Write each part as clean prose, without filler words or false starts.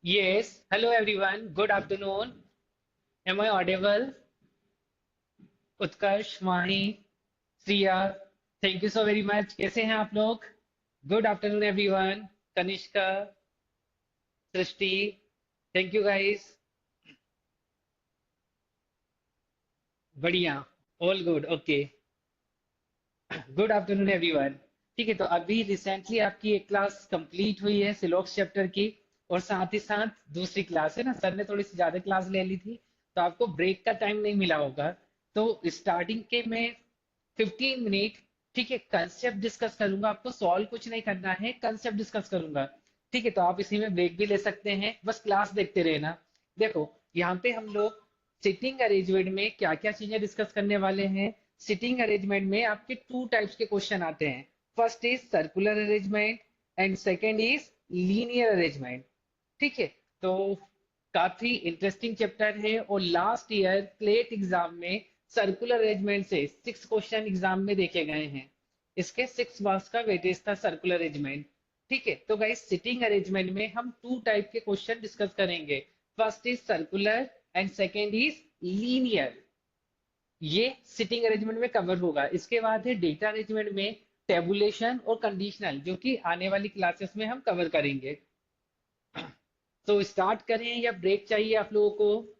Yes, hello everyone. Good afternoon. Am I audible? Utkarsh, Mahi, Shriya, thank you so very much. कैसे हैं आप लोग? Good afternoon everyone. Kanishka, Srishti, thank you guys. बढ़िया. All good. Okay. Good afternoon everyone. ठीक है, तो अभी रिसेंटली आपकी एक क्लास कंप्लीट हुई है सिलोक्स चैप्टर की. और साथ ही साथ दूसरी क्लास है ना, सर ने थोड़ी सी ज्यादा क्लास ले ली थी, तो आपको ब्रेक का टाइम नहीं मिला होगा. तो स्टार्टिंग के में 15 मिनट, ठीक है, कंसेप्ट डिस्कस करूंगा. आपको सॉल्व कुछ नहीं करना है, कंसेप्ट डिस्कस करूंगा. ठीक है, तो आप इसी में ब्रेक भी ले सकते हैं, बस क्लास देखते रहना. देखो, यहाँ पे हम लोग सिटिंग अरेंजमेंट में क्या क्या चीजें डिस्कस करने वाले हैं. सिटिंग अरेंजमेंट में आपके टू टाइप्स के क्वेश्चन आते हैं. First is circular arrangement and second is linear arrangement. ठीक है, तो काफी इंटरेस्टिंग चैप्टर है. और लास्ट ईयर क्लेट एग्जाम में सर्कुलर अरेंजमेंट से 6 क्वेश्चन एग्जाम में देखे गए हैं. इसके 6 मार्क्स का वेटेज था सर्कुलर अरेंजमेंट. ठीक है, तो गाइस सिटिंग अरेंजमेंट में हम टू टाइप के क्वेश्चन डिस्कस करेंगे. First is circular and second is linear. ये सिटिंग अरेंजमेंट में कवर होगा. इसके बाद है डेटा अरेंजमेंट में टेबुलेशन और कंडीशनल, जो कि आने वाली क्लासेस में हम कवर करेंगे. तो स्टार्ट करें या ब्रेक चाहिए आप लोगों को?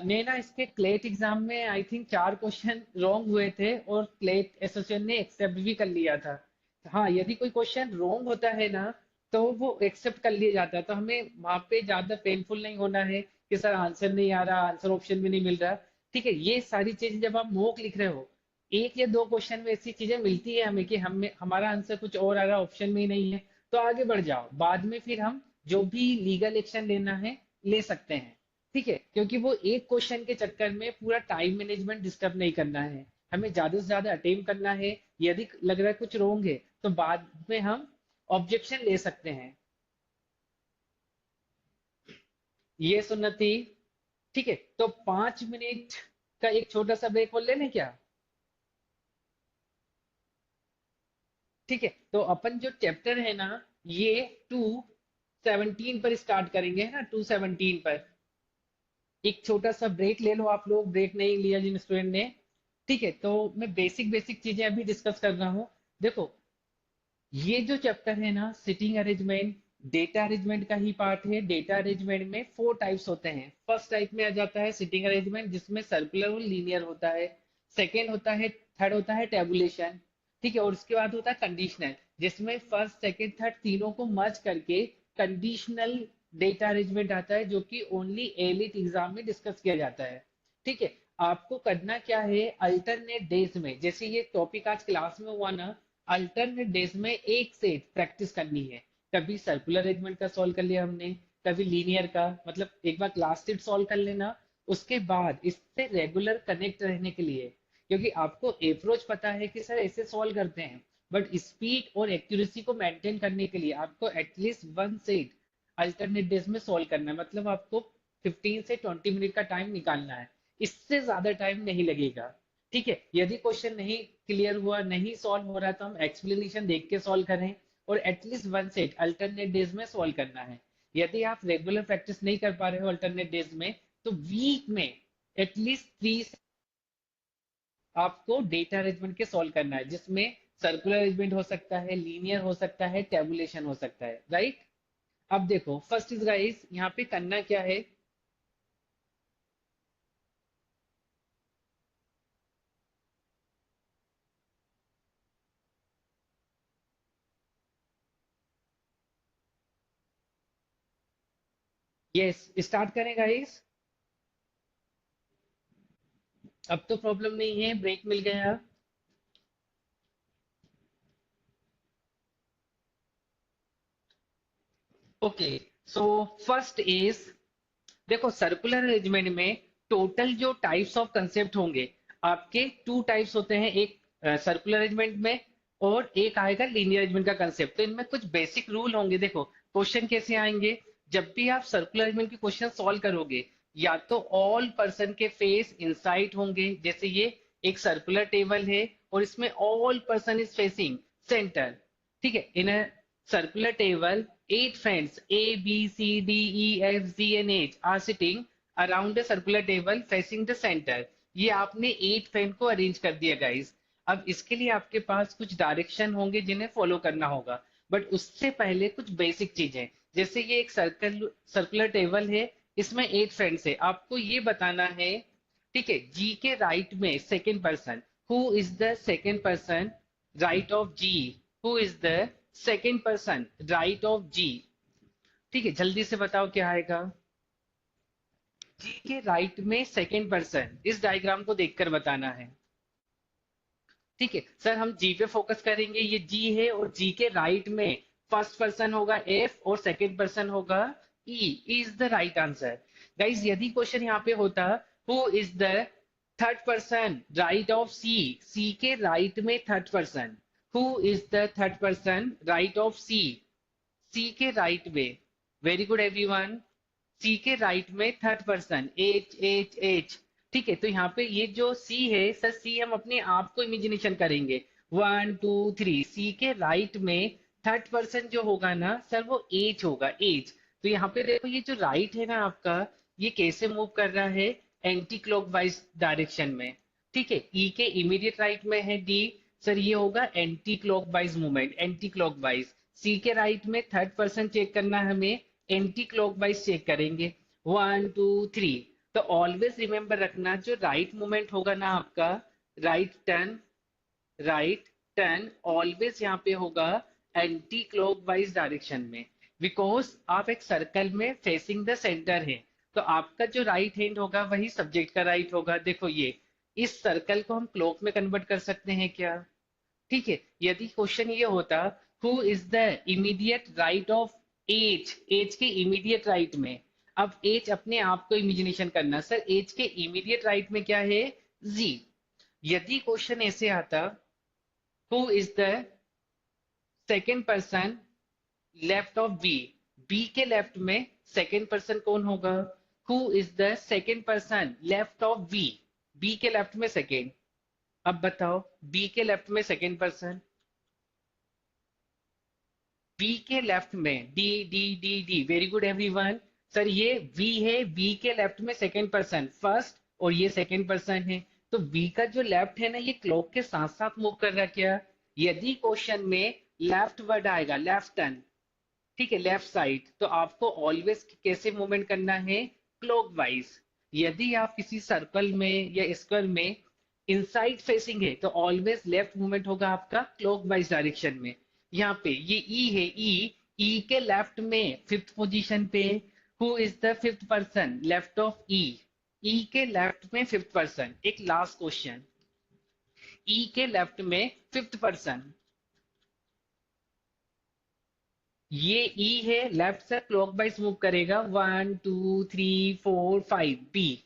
ने ना इसके क्लेट एग्जाम में आई थिंक 4 क्वेश्चन रॉन्ग हुए थे और क्लेट एसोसिएशन ने एक्सेप्ट भी कर लिया था. हाँ, यदि कोई क्वेश्चन रॉन्ग होता है ना, तो वो एक्सेप्ट कर लिया जाता है. तो हमें वहां पे ज्यादा पेनफुल नहीं होना है कि सर आंसर नहीं आ रहा, आंसर ऑप्शन भी नहीं मिल रहा. ठीक है, ये सारी चीजें जब आप मॉक लिख रहे हो, एक या दो क्वेश्चन में ऐसी चीजें मिलती है हमें कि हमें हमारा आंसर कुछ और आ रहा, ऑप्शन में ही नहीं है, तो आगे बढ़ जाओ. बाद में फिर हम जो भी लीगल एक्शन लेना है ले सकते हैं. ठीक है, क्योंकि वो एक क्वेश्चन के चक्कर में पूरा टाइम मैनेजमेंट डिस्टर्ब नहीं करना है. हमें ज्यादा से ज्यादा अटेम्प्ट करना है. यदि लग रहा है कुछ रोंग है, तो बाद में हम ऑब्जेक्शन ले सकते हैं. ये सुन्नति. ठीक है, तो 5 मिनट का एक छोटा सा ब्रेक और लेने क्या? ठीक है, तो अपन जो चैप्टर है ना, ये 2:17 पर स्टार्ट करेंगे, है ना, 2:17 पर. एक छोटा सा ब्रेक ले लो आप लोग, ब्रेक नहीं लिया जिन स्टूडेंट ने. ठीक है, तो मैं बेसिक बेसिक चीजें अभी डिस्कस कर रहा हूँ. देखो, ये जो चैप्टर है ना, सिटिंग अरेंजमेंट डेटा अरेंजमेंट का ही पार्ट है. डेटा अरेंजमेंट में 4 टाइप्स होते हैं. फर्स्ट टाइप में आ जाता है सिटिंग अरेंजमेंट, जिसमें सर्कुलर और लीनियर होता है. सेकेंड होता है, थर्ड होता है टेबुलेशन. ठीक है, और उसके बाद होता है कंडीशनल, जिसमें फर्स्ट सेकेंड थर्ड तीनों को मर्ज करके कंडीशनल डेटा अरेंजमेंट आता है, जो कि ओनली एलिट एग्जाम में डिस्कस किया जाता है. ठीक है, आपको करना क्या है, अल्टरनेट डेज में, जैसे ये टॉपिक आज क्लास में हुआ ना, अल्टरनेट डेज में एक से एक प्रैक्टिस करनी है. कभी सर्कुलर अरेंजमेंट का सॉल्व कर लिया हमने, कभी लीनियर का, मतलब एक बार क्लास शीट सॉल्व कर लेना. उसके बाद इससे रेगुलर कनेक्ट रहने के लिए, क्योंकि आपको अप्रोच पता है कि सर ऐसे सॉल्व करते हैं, बट स्पीड और एक्यूरेसी को मेंटेन करने के लिए आपको at least one set alternate days में सॉल्व करना है. मतलब आपको 15 से 20 मिनट का टाइम निकालना है. इससे ज्यादा टाइम नहीं लगेगा. ठीक है, यदि क्वेश्चन नहीं क्लियर हुआ, नहीं सॉल्व हो रहा, तो हम एक्सप्लेनेशन देख के सॉल्व करें. और at least one set alternate days में सॉल्व करना है. यदि आप रेगुलर प्रैक्टिस नहीं कर पा रहे हो अल्टरनेट डेज में, तो वीक में एटलीस्ट 3 आपको डेटा अरेंजमेंट के सॉल्व करना है, जिसमें सर्कुलर अरेंजमेंट हो सकता है, लीनियर हो सकता है, टेबुलेशन हो सकता है. राइट? अब देखो, फर्स्ट इज गाइस, यहाँ पे करना क्या है. यस, स्टार्ट करें गाइस. अब तो प्रॉब्लम नहीं है, ब्रेक मिल गया. ओके, सो फर्स्ट इज, देखो सर्कुलर अरेंजमेंट में टोटल जो टाइप्स ऑफ कंसेप्ट होंगे, आपके 2 टाइप्स होते हैं. एक सर्कुलर अरेंजमेंट में, और एक आएगा लीनियर अरेंजमेंट का कंसेप्ट. तो इनमें कुछ बेसिक रूल होंगे. देखो, क्वेश्चन कैसे आएंगे. जब भी आप सर्कुलर अरेंजमेंट के क्वेश्चन सॉल्व करोगे, या तो ऑल पर्सन के फेस इनसाइड होंगे, जैसे ये एक सर्कुलर टेबल है और इसमें all person is facing centre. ठीक है, इन circular table, 8 friends A, B, C, D, E, F, G and H are sitting around a circular table facing the center. ये आपने 8 फ्रेंड को अरेंज कर दिया गाइस। अब इसके लिए आपके पास कुछ डायरेक्शन होंगे जिन्हें फॉलो करना होगा, बट उससे पहले कुछ बेसिक चीजें, जैसे ये एक सर्कुलर टेबल है, इसमें 8 फ्रेंड्स है, आपको ये बताना है, ठीक है, जी के राइट में second person, who is the second person right of G, who is the second person right of G. ठीक है, जल्दी से बताओ क्या आएगा। जी के राइट में सेकेंड पर्सन, इस डायग्राम को देखकर बताना है। ठीक है सर, हम जी पे फोकस करेंगे, ये जी है और जी के राइट में फर्स्ट पर्सन होगा एफ और सेकेंड पर्सन होगा E, is the right answer. Guys यदि क्वेश्चन यहाँ पे होता who is the third person right of C, C के राइट में third person, who is the third person right of C, C के right में, very good everyone, सी के right में third person H H H. ठीक है, तो यहाँ पे ये जो सी है सर, सी हम अपने आप को इमेजिनेशन करेंगे, 1 2 3, सी के राइट में थर्ड पर्सन जो होगा ना सर वो एच होगा, एच। तो यहाँ पे देखो ये जो राइट है ना आपका, ये कैसे मूव कर रहा है, एंटी क्लॉकवाइज डायरेक्शन में। ठीक है, ई के इमीडिएट राइट में है डी, सर ये होगा anti clockwise movement, anti clockwise. C के राइट में थर्ड पर्सन चेक करना है हमें, एंटी क्लॉकवाइज चेक करेंगे, 1 2 3। तो ऑलवेज रिमेंबर रखना, जो राइट मूवमेंट होगा ना आपका, right turn, right turn always यहाँ पे होगा एंटी क्लॉकवाइज डायरेक्शन में, बिकॉज आप एक सर्कल में फेसिंग द सेंटर है, तो आपका जो राइट हैंड होगा वही सब्जेक्ट का राइट होगा। देखो ये, इस सर्कल को हम क्लॉक में कन्वर्ट कर सकते हैं क्या। ठीक है, यदि क्वेश्चन ये होता who is the immediate right of H, H के इमीडिएट राइट में, अब एज अपने आप को इमेजिनेशन करना, सर एज के इमीडिएट राइट में क्या है, जी। यदि क्वेश्चन ऐसे आता who is the second person left of B, B के लेफ्ट में सेकेंड पर्सन कौन होगा, who is the second person left of B, B के लेफ्ट में सेकेंड। अब बताओ बी के लेफ्ट में सेकेंड पर्सन, बी के लेफ्ट में D D D D, very good everyone. Sir ये वी है, बी के लेफ्ट में सेकेंड पर्सन फर्स्ट और ये सेकेंड पर्सन है, तो बी का जो लेफ्ट है ना ये क्लॉक के साथ साथ मूव कर रहा है क्या। यदि क्वेश्चन में लेफ्ट वर्ड आएगा, लेफ्ट टर्न, ठीक है, लेफ्ट साइड, तो आपको ऑलवेज कैसे मूवमेंट करना है, क्लॉकवाइज। यदि आप किसी सर्कल में या स्क्वायर में इनसाइड फेसिंग है तो ऑलवेज लेफ्ट मूवमेंट होगा आपका क्लॉकवाइज डायरेक्शन में। यहाँ पे ये ई है, ई, ई के लेफ्ट में फिफ्थ पोजीशन पे, who is the fifth person left of E, E के लेफ्ट में फिफ्थ पर्सन। एक लास्ट क्वेश्चन, ई के लेफ्ट में फिफ्थ पर्सन, ये ई है, लेफ्ट से क्लॉकवाइज मूव करेगा, 1 2 3 4 5, बी।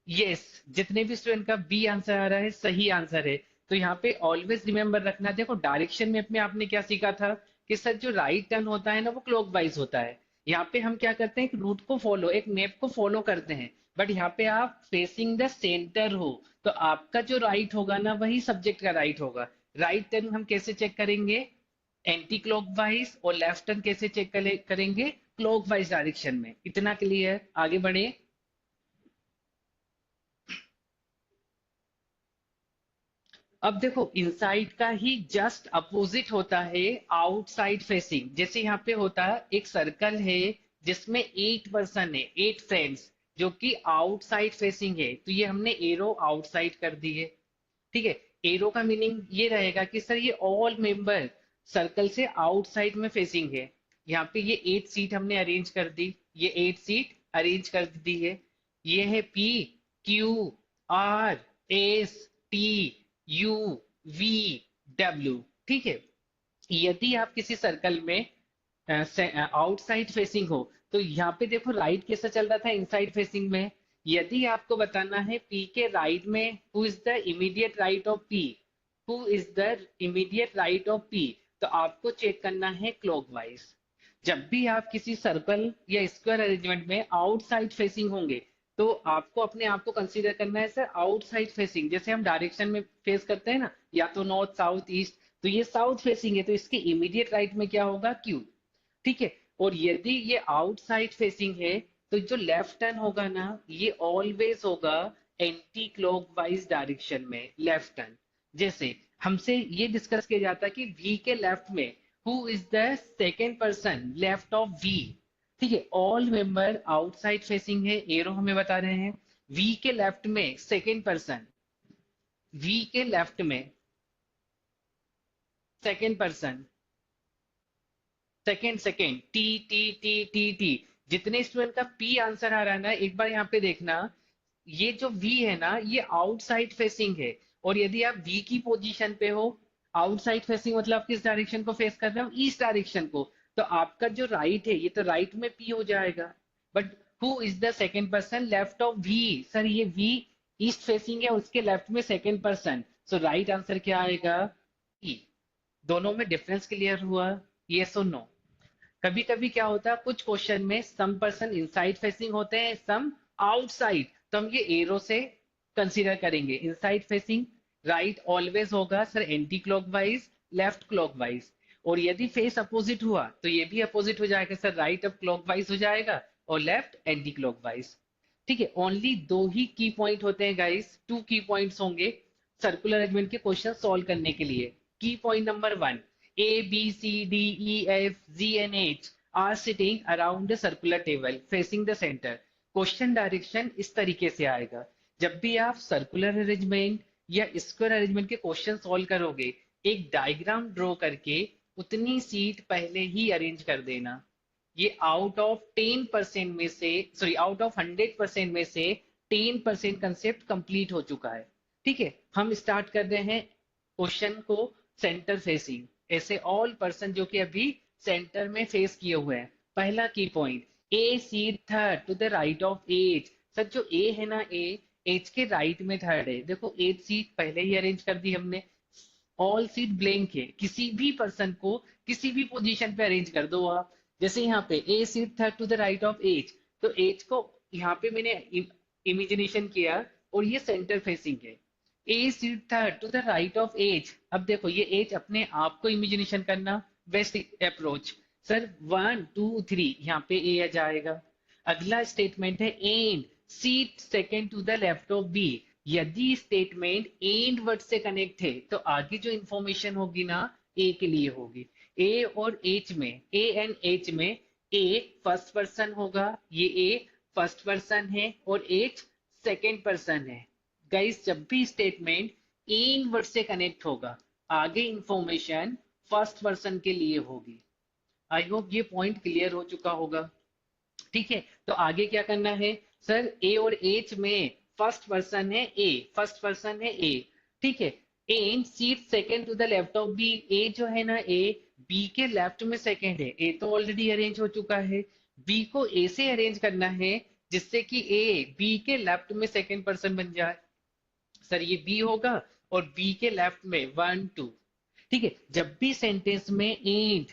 यस, जितने भी स्टूडेंट का बी आंसर आ रहा है सही आंसर है। तो यहाँ पे ऑलवेज रिमेंबर रखना, देखो डायरेक्शन में अपने आपने क्या सीखा था कि सर जो राइट टर्न होता है ना वो क्लॉकवाइज होता है। यहाँ पे हम क्या करते हैं, एक रूट को फॉलो, एक मैप को फॉलो करते हैं, बट यहाँ पे आप फेसिंग द सेंटर हो, तो आपका जो राइट होगा ना वही सब्जेक्ट का राइट होगा। राइट टर्न हम कैसे चेक करेंगे, एंटी क्लॉकवाइज, और लेफ्ट टर्न कैसे चेक करेंगे, क्लॉकवाइज डायरेक्शन में। इतना क्लियर, आगे बढ़े। अब देखो इनसाइड का ही जस्ट अपोजिट होता है आउटसाइड फेसिंग। जैसे यहाँ पे होता है एक सर्कल है जिसमें 8 पर्सन है, 8 फ्रेंड्स, जो कि आउटसाइड फेसिंग है, तो ये हमने एरो आउटसाइड कर दी है। ठीक है, एरो का मीनिंग ये रहेगा कि सर ये ऑल मेंबर सर्कल से आउटसाइड में फेसिंग है। यहाँ पे ये 8 सीट हमने अरेंज कर दी, ये 8 सीट अरेंज कर दी है। ये है P Q R S T U V W. ठीक है, यदि आप किसी सर्कल में आउटसाइड फेसिंग हो, तो यहाँ पे देखो राइट कैसा चल रहा था, इनसाइड फेसिंग में। यदि आपको बताना है पी के राइट में who is the immediate right of P, who is the immediate right of P, तो आपको चेक करना है क्लॉकवाइज। जब भी आप किसी सर्कल या स्क्वायर अरेंजमेंट में आउटसाइड फेसिंग होंगे, तो आपको अपने आप को कंसीडर करना है सर आउटसाइड फेसिंग। जैसे हम डायरेक्शन में फेस करते हैं ना, या तो नॉर्थ साउथ ईस्ट, तो ये साउथ फेसिंग है, तो इसके इमीडिएट राइट में क्या होगा, क्यू। ठीक है। और यदि ये आउटसाइड फेसिंग है, तो जो लेफ्ट टर्न होगा ना, ये ऑलवेज होगा एंटी क्लॉकवाइज डायरेक्शन में लेफ्ट टर्न। जैसे हमसे ये डिस्कस किया जाता है कि वी के लेफ्ट में who is the second person left of V. ठीक है, ऑल मेंबर आउटसाइड फेसिंग है, एरो हमें बता रहे हैं। वी के लेफ्ट में सेकेंड पर्सन, वी के लेफ्ट में second person, second second T T T T T. जितने स्टूडेंट का पी आंसर आ रहा है ना, एक बार यहाँ पे देखना, ये जो वी है ना, ये आउटसाइड फेसिंग है। और यदि आप वी की पोजीशन पे हो, आउटसाइड फेसिंग मतलब आप किस डायरेक्शन को फेस कर रहे हो, ईस्ट डायरेक्शन को, तो आपका जो राइट है, ये तो राइट में पी हो जाएगा। But who is the second person left of V, sir ये वी ईस्ट फेसिंग है, उसके लेफ्ट में second person, so right answer क्या आएगा, ई। दोनों में डिफरेंस क्लियर हुआ, ये सो नो। कभी कभी क्या होता है, कुछ क्वेश्चन में सम पर्सन इनसाइड फेसिंग होते हैं, सम आउटसाइड, तो हम ये एरो से कंसीडर करेंगे। इनसाइड फेसिंग राइट ऑलवेज होगा sir anti clockwise, left clockwise. और यदि फेस अपोजिट हुआ, तो ये भी अपोजिट हो जाएगा सर, राइट अब क्लॉकवाइज हो जाएगा और लेफ्ट एंटी क्लॉकवाइज। ठीक है, ओनली दो ही की पॉइंट होते हैं गाइस, टू की पॉइंट्स होंगे सर्कुलर अरेंजमेंट के क्वेश्चन सॉल्व करने के लिए। की point number one, A, B, C, D, E, F, G and H are sitting around the circular table facing the center. Question direction इस तरीके से आएगा। जब भी आप सर्कुलर अरेंजमेंट या स्क्वायर अरेंजमेंट के क्वेश्चन सॉल्व करोगे, एक डायग्राम ड्रॉ करके उतनी सीट पहले ही अरेंज कर देना। ये आउट ऑफ 10% में से, सॉरी आउट ऑफ 100% में से 10% कंसेप्ट कंप्लीट हो चुका है। ठीक है, हम स्टार्ट कर रहे हैं क्वेश्चन को सेंटर फेसिंग, ऐसे ऑल पर्सन जो कि अभी सेंटर में फेस किए हुए हैं। पहला की point, A seat third to the right of H. Sir जो ए है ना, ए एज के राइट में थर्ड है। देखो एज सीट पहले ही अरेंज कर दी हमने, ऑल सीट ब्लैंक है, किसी भी पर्सन को किसी भी पोजीशन पे अरेंज कर दो आप। जैसे यहाँ पे A seat third to the right of H, तो एज को यहाँ पे मैंने इमेजिनेशन किया और ये सेंटर फेसिंग है। A seat third to the right of H, अब देखो ये एज अपने आप को इमेजिनेशन करना, बेस्ट अप्रोच। सर 1 2 3 यहाँ पे ए आ जाएगा। अगला स्टेटमेंट है and seat second to the left of B. यदि स्टेटमेंट एंड वर्ड से कनेक्ट है, तो आगे जो इंफॉर्मेशन होगी ना, ए के लिए होगी। ए और एच में, ए एंड एच में ए फर्स्ट पर्सन होगा, ये ए फर्स्ट पर्सन है और एच सेकेंड पर्सन है। गाइस जब भी स्टेटमेंट एंड वर्ड से कनेक्ट होगा, आगे इंफॉर्मेशन फर्स्ट पर्सन के लिए होगी। आई होप ये पॉइंट क्लियर हो चुका होगा। ठीक है, तो आगे क्या करना है, सर ए और एच में फर्स्ट पर्सन है ए, फर्स्ट पर्सन है ए। ठीक है, and seat second to the left of B, A जो है ना, ए बी के लेफ्ट में सेकेंड है, ए तो ऑलरेडी अरेंज हो चुका है, बी को ए से अरेंज करना है जिससे कि ए बी के लेफ्ट में सेकेंड पर्सन बन जाए। सर ये बी होगा और बी के लेफ्ट में 1 2। ठीक है, जब भी सेंटेंस में एंड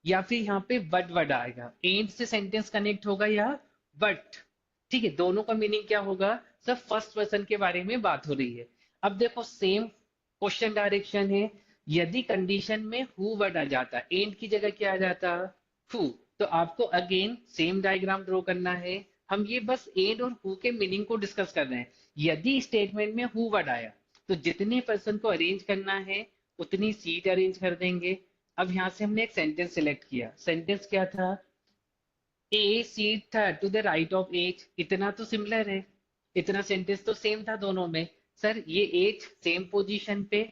या फिर यहाँ पे बट वर्ड आएगा, एंड से सेंटेंस कनेक्ट होगा या बट, ठीक है, दोनों का मीनिंग क्या होगा, सब फर्स्ट पर्सन के बारे में बात हो रही है। अब देखो सेम क्वेश्चन डायरेक्शन है, यदि कंडीशन में हु वर्ड आ जाता, एंड की जगह क्या आ जाता, हु, तो आपको अगेन सेम डायग्राम ड्रॉ करना है। हम ये बस एंड और हु के मीनिंग को डिस्कस कर रहे हैं। यदि स्टेटमेंट में हु वर्ड आया, तो जितने पर्सन को अरेंज करना है उतनी सीट अरेंज कर देंगे। अब यहां से हमने एक सेंटेंस सिलेक्ट किया, सेंटेंस क्या था, A seat third to the right of H. इतना तो सिमिलर है, इतना सेंटेंस तो सेम था दोनों में। सर ये एज सेम पोजीशन पे,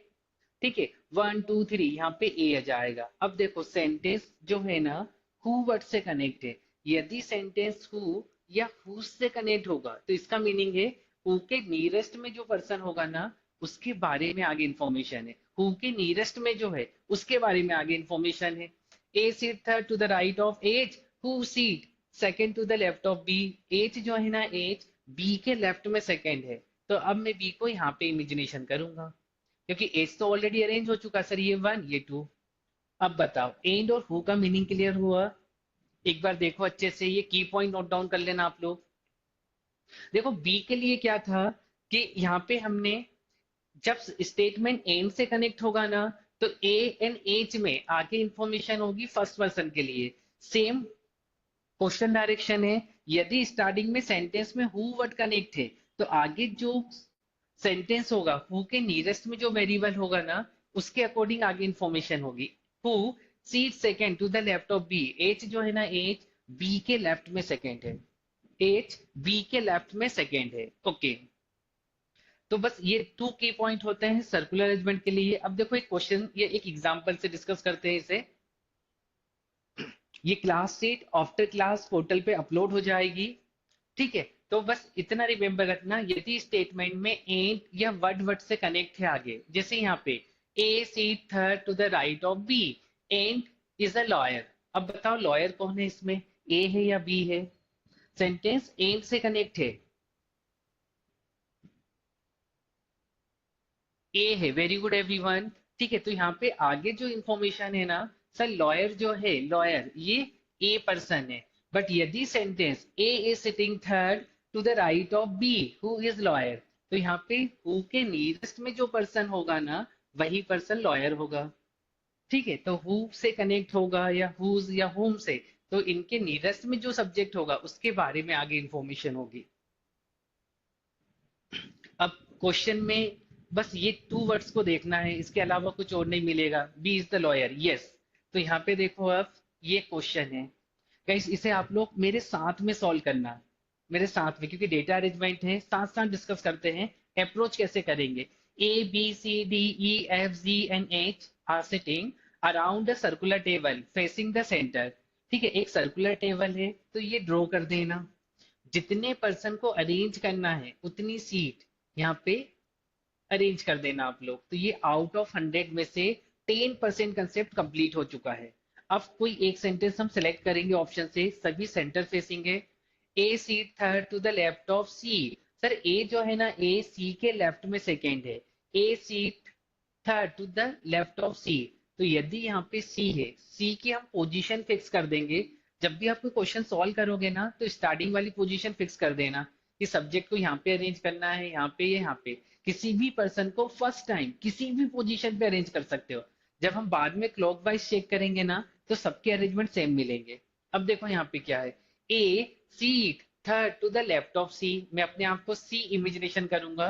ठीक है, 1 2 3 यहाँ पे ए आ जाएगा। अब देखो सेंटेंस जो है ना, हु वर्ड से कनेक्ट है। यदि सेंटेंस हु या हु से कनेक्ट होगा, तो इसका मीनिंग है हु के नियरेस्ट में जो पर्सन होगा ना, उसके बारे में आगे इंफॉर्मेशन है। हु के नियरेस्ट में जो है उसके बारे में आगे इंफॉर्मेशन है। A seat third to the right of H, who sit second to the left of B. H जो है ना, एज बी के लेफ्ट में सेकेंड है, तो अब मैं बी को यहाँ पे इमेजिनेशन करूंगा क्योंकि एज तो ऑलरेडी अरेंज हो चुका सर, ये 1 ये 2। अब बताओ एंड और हु का मीनिंग क्लियर हुआ, एक बार देखो अच्छे से, ये की पॉइंट नोट डाउन कर लेना आप लोग। देखो बी के लिए क्या था कि यहाँ पे हमने, जब स्टेटमेंट एंड से कनेक्ट होगा ना, तो ए एंड एच में आगे इंफॉर्मेशन होगी फर्स्ट पर्सन के लिए। सेम क्वेश्चन डायरेक्शन है, यदि स्टार्टिंग में सेंटेंस में हु वर्ड कनेक्ट है तो आगे जो सेंटेंस होगा हु के नियरेस्ट में जो वेरिएबल होगा ना उसके अकॉर्डिंग आगे इंफॉर्मेशन होगी। Who seat second to the left of B, H जो है ना एच बी के लेफ्ट में सेकंड है, एच बी के लेफ्ट में सेकंड है। ओके, तो बस ये टू की पॉइंट होते हैं सर्कुलर अरेंजमेंट के लिए। अब देखो एक क्वेश्चन, ये एक एग्जांपल से डिस्कस करते हैं इसे। ये class seat after class portal पे अपलोड हो जाएगी, ठीक है। तो बस इतना रिमेंबर रखना, यदि स्टेटमेंट में एंड या वर्ड वर्ड से कनेक्ट है आगे, जैसे यहाँ पे A seat third to the right of B and is a lawyer. अब बताओ लॉयर कौन है इसमें, ए है या बी है? सेंटेंस एंड से कनेक्ट है, ए है। वेरी गुड एवरीवन, ठीक है। तो यहाँ पे आगे जो इंफॉर्मेशन है ना सर, लॉयर जो है, लॉयर ये ए पर्सन है। बट यदि sentence A is sitting third to the right of B who is lawyer, तो यहाँ पे हु के नियरेस्ट में जो पर्सन होगा ना वही पर्सन लॉयर होगा, ठीक है। तो हु से कनेक्ट होगा या हुज या होम से, तो इनके नियरेस्ट में जो सब्जेक्ट होगा उसके बारे में आगे इंफॉर्मेशन होगी। अब क्वेश्चन में बस ये टू वर्ड्स को देखना है, इसके अलावा कुछ और नहीं मिलेगा। B is the lawyer, yes. तो यहाँ पे देखो अब ये क्वेश्चन है गाइस, इसे आप लोग मेरे साथ में सॉल्व करना, मेरे साथ में, क्योंकि डेटा अरेंजमेंट है, साथ साथ डिस्कस करते हैं अप्रोच कैसे करेंगे। A B C D E F G and H are sitting around the circular table facing the centre, ठीक है। एक सर्कुलर टेबल है तो ये ड्रॉ कर देना, जितने पर्सन को अरेंज करना है उतनी सीट यहाँ पे अरेंज कर देना आप लोग। तो ये आउट ऑफ 100 में से 10% कंसेप्ट कंप्लीट हो चुका है। अब कोई एक सेंटेंस हम सिलेक्ट करेंगे ऑप्शन से, सभी सेंटर फेसिंग है। A seat third to the left of C, sir A जो है ना ए सी के लेफ्ट में सेकेंड है, A seat third to the left of C. तो यदि यहाँ पे सी है, सी की हम पोजीशन फिक्स कर देंगे। जब भी आप कोई क्वेश्चन सॉल्व करोगे ना तो स्टार्टिंग वाली पोजीशन फिक्स कर देना कि सब्जेक्ट को यहाँ पे अरेंज करना है, यहाँ पे यहाँ पे। किसी भी पर्सन को फर्स्ट टाइम किसी भी पोजीशन पे अरेंज कर सकते हो। जब हम बाद में क्लॉकवाइज चेक करेंगे ना तो सबके अरेंजमेंट सेम मिलेंगे। अब देखो यहाँ पे क्या है, A seat third to the left of C, मैं अपने आप को सी इमेजिनेशन करूंगा।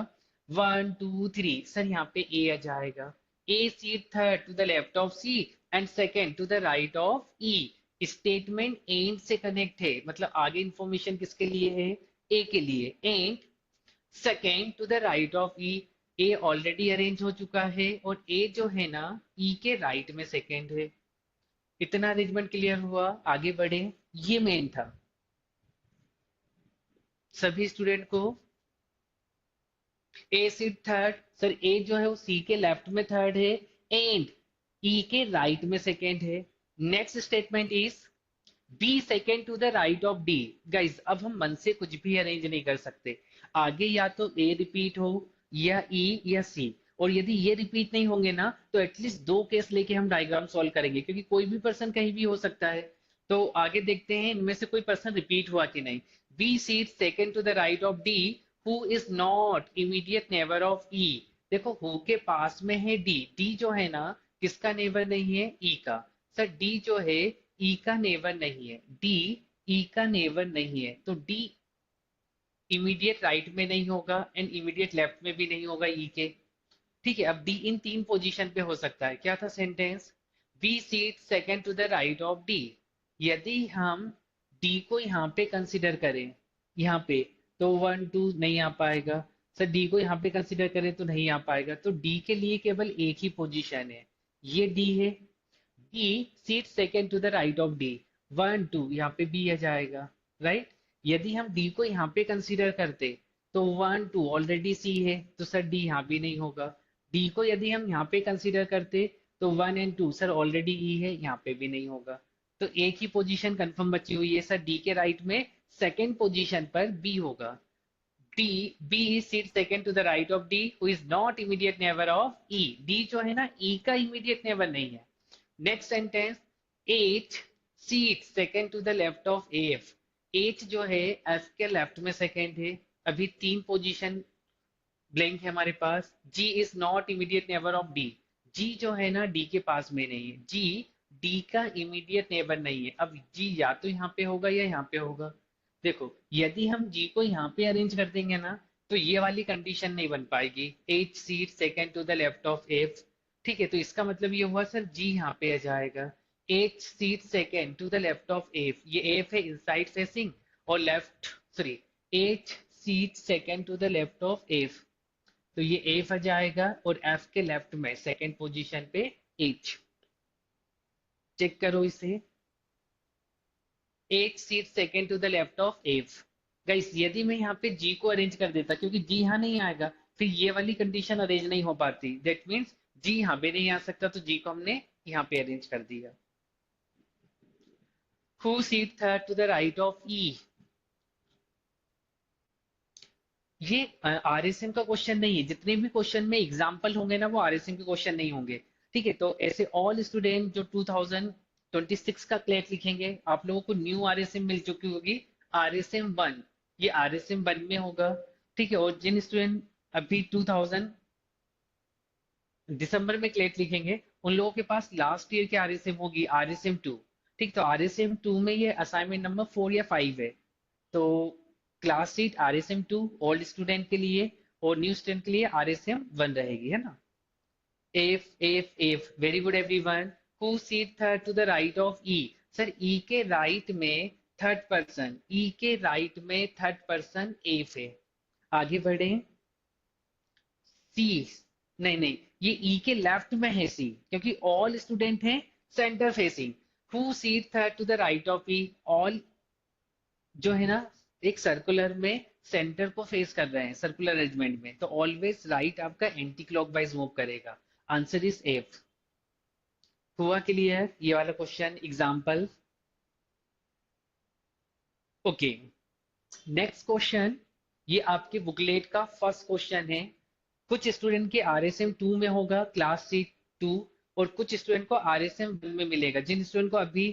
1 2 3, सर यहाँ पे ए आ जाएगा। A seat third to the left of C and second to the right of E. Statement end से कनेक्ट है, मतलब आगे इंफॉर्मेशन किसके लिए है, ए के लिए। And second to the right of E, A already arrange हो चुका है और ए जो है ना ई के राइट में सेकेंड है। इतना अरेंजमेंट क्लियर हुआ, आगे बढ़े। ये मेन था सभी स्टूडेंट को। ए सीट थर्ड, सर ए जो है वो सी के लेफ्ट में थर्ड है एंड ई के राइट में सेकेंड है। Next statement is B second to the right of D. Guys अब हम मन से कुछ भी अरेंज नहीं कर सकते, आगे या तो ए रिपीट हो या ई या सी। और यदि ये रिपीट नहीं होंगे ना तो एटलीस्ट दो केस लेके हम डायग्राम सॉल्व करेंगे, क्योंकि कोई भी पर्सन कहीं भी हो सकता है। तो आगे देखते हैं इनमें से कोई पर्सन रिपीट हुआ कि नहीं। B seat second to the right of D who is not immediate neighbour of E. देखो हु के पास में है डी, डी जो है ना किसका नेबर नहीं है, ई का। सर डी जो है ई का नेबर नहीं है, डी ई का नेबर नहीं है, तो डी इमीडिएट राइट में नहीं होगा एंड इमीडिएट लेफ्ट में भी नहीं होगा ई के, ठीक है। अब डी इन तीन पोजीशन पे हो सकता है। क्या था sentence, B seat second to the right of D. यदि हम डी को यहाँ पे कंसिडर करें, यहाँ पे, तो 1 2 नहीं आ पाएगा। सर डी को यहाँ पे कंसिडर करें तो नहीं आ पाएगा, तो डी के लिए केवल एक ही पोजीशन है, ये डी है। B seat second to the right of D, 1 2 यहाँ पे बी आ जाएगा, राइट। यदि हम डी को यहाँ पे कंसीडर करते तो 1 2 ऑलरेडी सी है, तो सर डी यहाँ भी नहीं होगा। डी को यदि हम यहाँ पे कंसीडर करते तो 1 और 2, सर ऑलरेडी ई है, यहाँ पे भी नहीं होगा। तो एक ही पोजीशन कंफर्म बची हुई है, सर डी के राइट में सेकेंड पोजीशन पर बी होगा। D B seat second to the right of D who is not immediate neighbour of E, D जो है ना ई का इमीडिएट नेबर नहीं है। Next sentence, H seat second to the left of F, H जो है F के left में सेकेंड है। अभी तीन पोजीशन ब्लैंक है हमारे पास। G is not immediate neighbour of D, G जो है ना डी के पास में नहीं है, जी डी का इमीडिएट नेबर नहीं है। अब जी या तो यहाँ पे होगा या यहाँ पे होगा। देखो यदि हम जी को यहाँ पे अरेंज कर देंगे ना तो ये वाली कंडीशन नहीं बन पाएगी, H seat second to the left of F. ठीक है, तो इसका मतलब ये हुआ सर जी यहाँ पे आ जाएगा, H seat second to the left of F, ये एफ है इनसाइड फेसिंग, और left sorry H seat second to the left of F, तो ये एफ आ जाएगा और एफ के लेफ्ट में सेकेंड पोजीशन पे एच। चेक करो इसे, H seat second to the left of F. Guys यदि मैं यहाँ पे जी को अरेंज कर देता, क्योंकि जी यहाँ नहीं आएगा, फिर ये वाली कंडीशन अरेंज नहीं हो पाती, दैट मीन्स जी यहाँ पे नहीं आ सकता, तो जी को हमने यहाँ पे अरेंज कर दिया। Who seat third to the right of E, ये आरएसएम का क्वेश्चन नहीं है, जितने भी क्वेश्चन में एग्जाम्पल होंगे ना वो आरएसएम के क्वेश्चन नहीं होंगे। ठीक है, तो ऐसे ऑल स्टूडेंट जो 2026 का क्लेट लिखेंगे, आप लोगों को न्यू आरएसएम मिल चुकी होगी, आरएसएम 1, ये आरएसएम 1 में होगा। ठीक है, और जिन स्टूडेंट अभी 2000 दिसंबर में क्लेट लिखेंगे उन लोगों के पास लास्ट ईयर की आरएसएम होगी, आरएसएम 2। ठीक, तो आरएसएम 2 में ये असाइनमेंट नंबर 4 या 5 है। तो class seat RSM 2 old student के लिए और न्यू स्टूडेंट के लिए आरएसएम 1 रहेगी, है ना। F very good everyone. Who seat third to the right of E, sir E के राइट में थर्ड पर्सन, ई के राइट में थर्ड पर्सन एफ है। आगे बढ़े, सी, नहीं नहीं, ये ई के लेफ्ट में है सी, क्योंकि ऑल स्टूडेंट हैं centre facing. Who seat third to the right of E, all जो है ना एक सर्कुलर में सेंटर को फेस कर रहे हैं सर्कुलर अरेंजमेंट में, तो ऑलवेज राइट आपका एंटी क्लॉकवाइज मूव करेगा। Answer is F. हुआ क्लियर ये वाला question example. Okay, next question, ये आपके बुकलेट का फर्स्ट क्वेश्चन है। कुछ स्टूडेंट के आरएसएम 2 में होगा क्लास सी 2, और कुछ स्टूडेंट को आरएसएम 1 में मिलेगा। जिन स्टूडेंट को अभी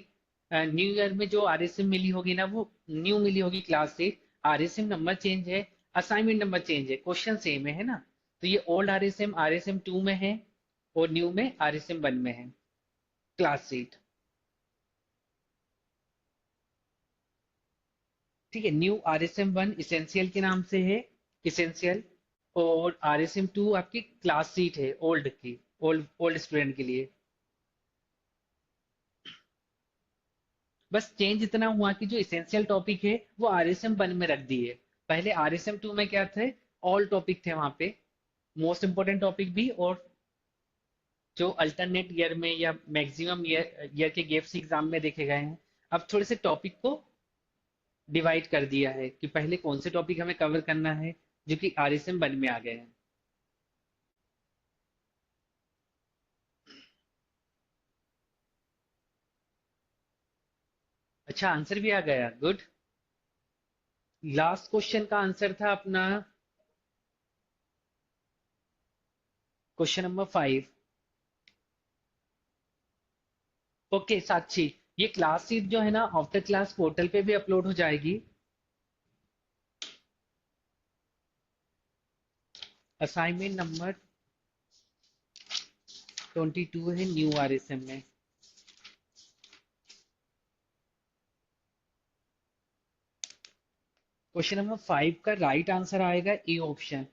न्यू ईयर में जो आरएसएम मिली होगी ना वो न्यू मिली होगी क्लास से, आरएसएम नंबर चेंज है, असाइनमेंट नंबर चेंज है, क्वेश्चन सेम है ना। तो ये ओल्ड आरएसएम आरएसएम 2 में है और न्यू में आरएसएम 1 में है क्लास सीट। ठीक है, न्यू आरएसएम 1 इसेंशियल के नाम से है, इसेंशियल, और आरएसएम 2 आपकी क्लास सीट है ओल्ड की, ओल्ड ओल्ड स्टूडेंट के लिए। बस चेंज इतना हुआ कि जो इसेंशियल टॉपिक है वो आरएसएम 1 में रख दिए। पहले आरएसएम 2 में क्या थे, ऑल टॉपिक थे वहां पे, मोस्ट इंपोर्टेंट टॉपिक भी, और जो अल्टरनेट ईयर में या मैक्सिमम ईयर के गेप्स एग्जाम में देखे गए हैं। अब थोड़े से टॉपिक को डिवाइड कर दिया है कि पहले कौन से टॉपिक हमें कवर करना है, जो कि आरएसएम 1 में आ गए हैं। अच्छा, आंसर भी आ गया, गुड। लास्ट क्वेश्चन का आंसर था अपना क्वेश्चन नंबर 5। ओके साक्षी, ये क्लास शीट जो है ना आफ्टर क्लास पोर्टल पे भी अपलोड हो जाएगी। असाइनमेंट नंबर 22 है न्यू आरएसएम में। क्वेश्चन नंबर 5 का राइट आंसर आएगा ए ऑप्शन।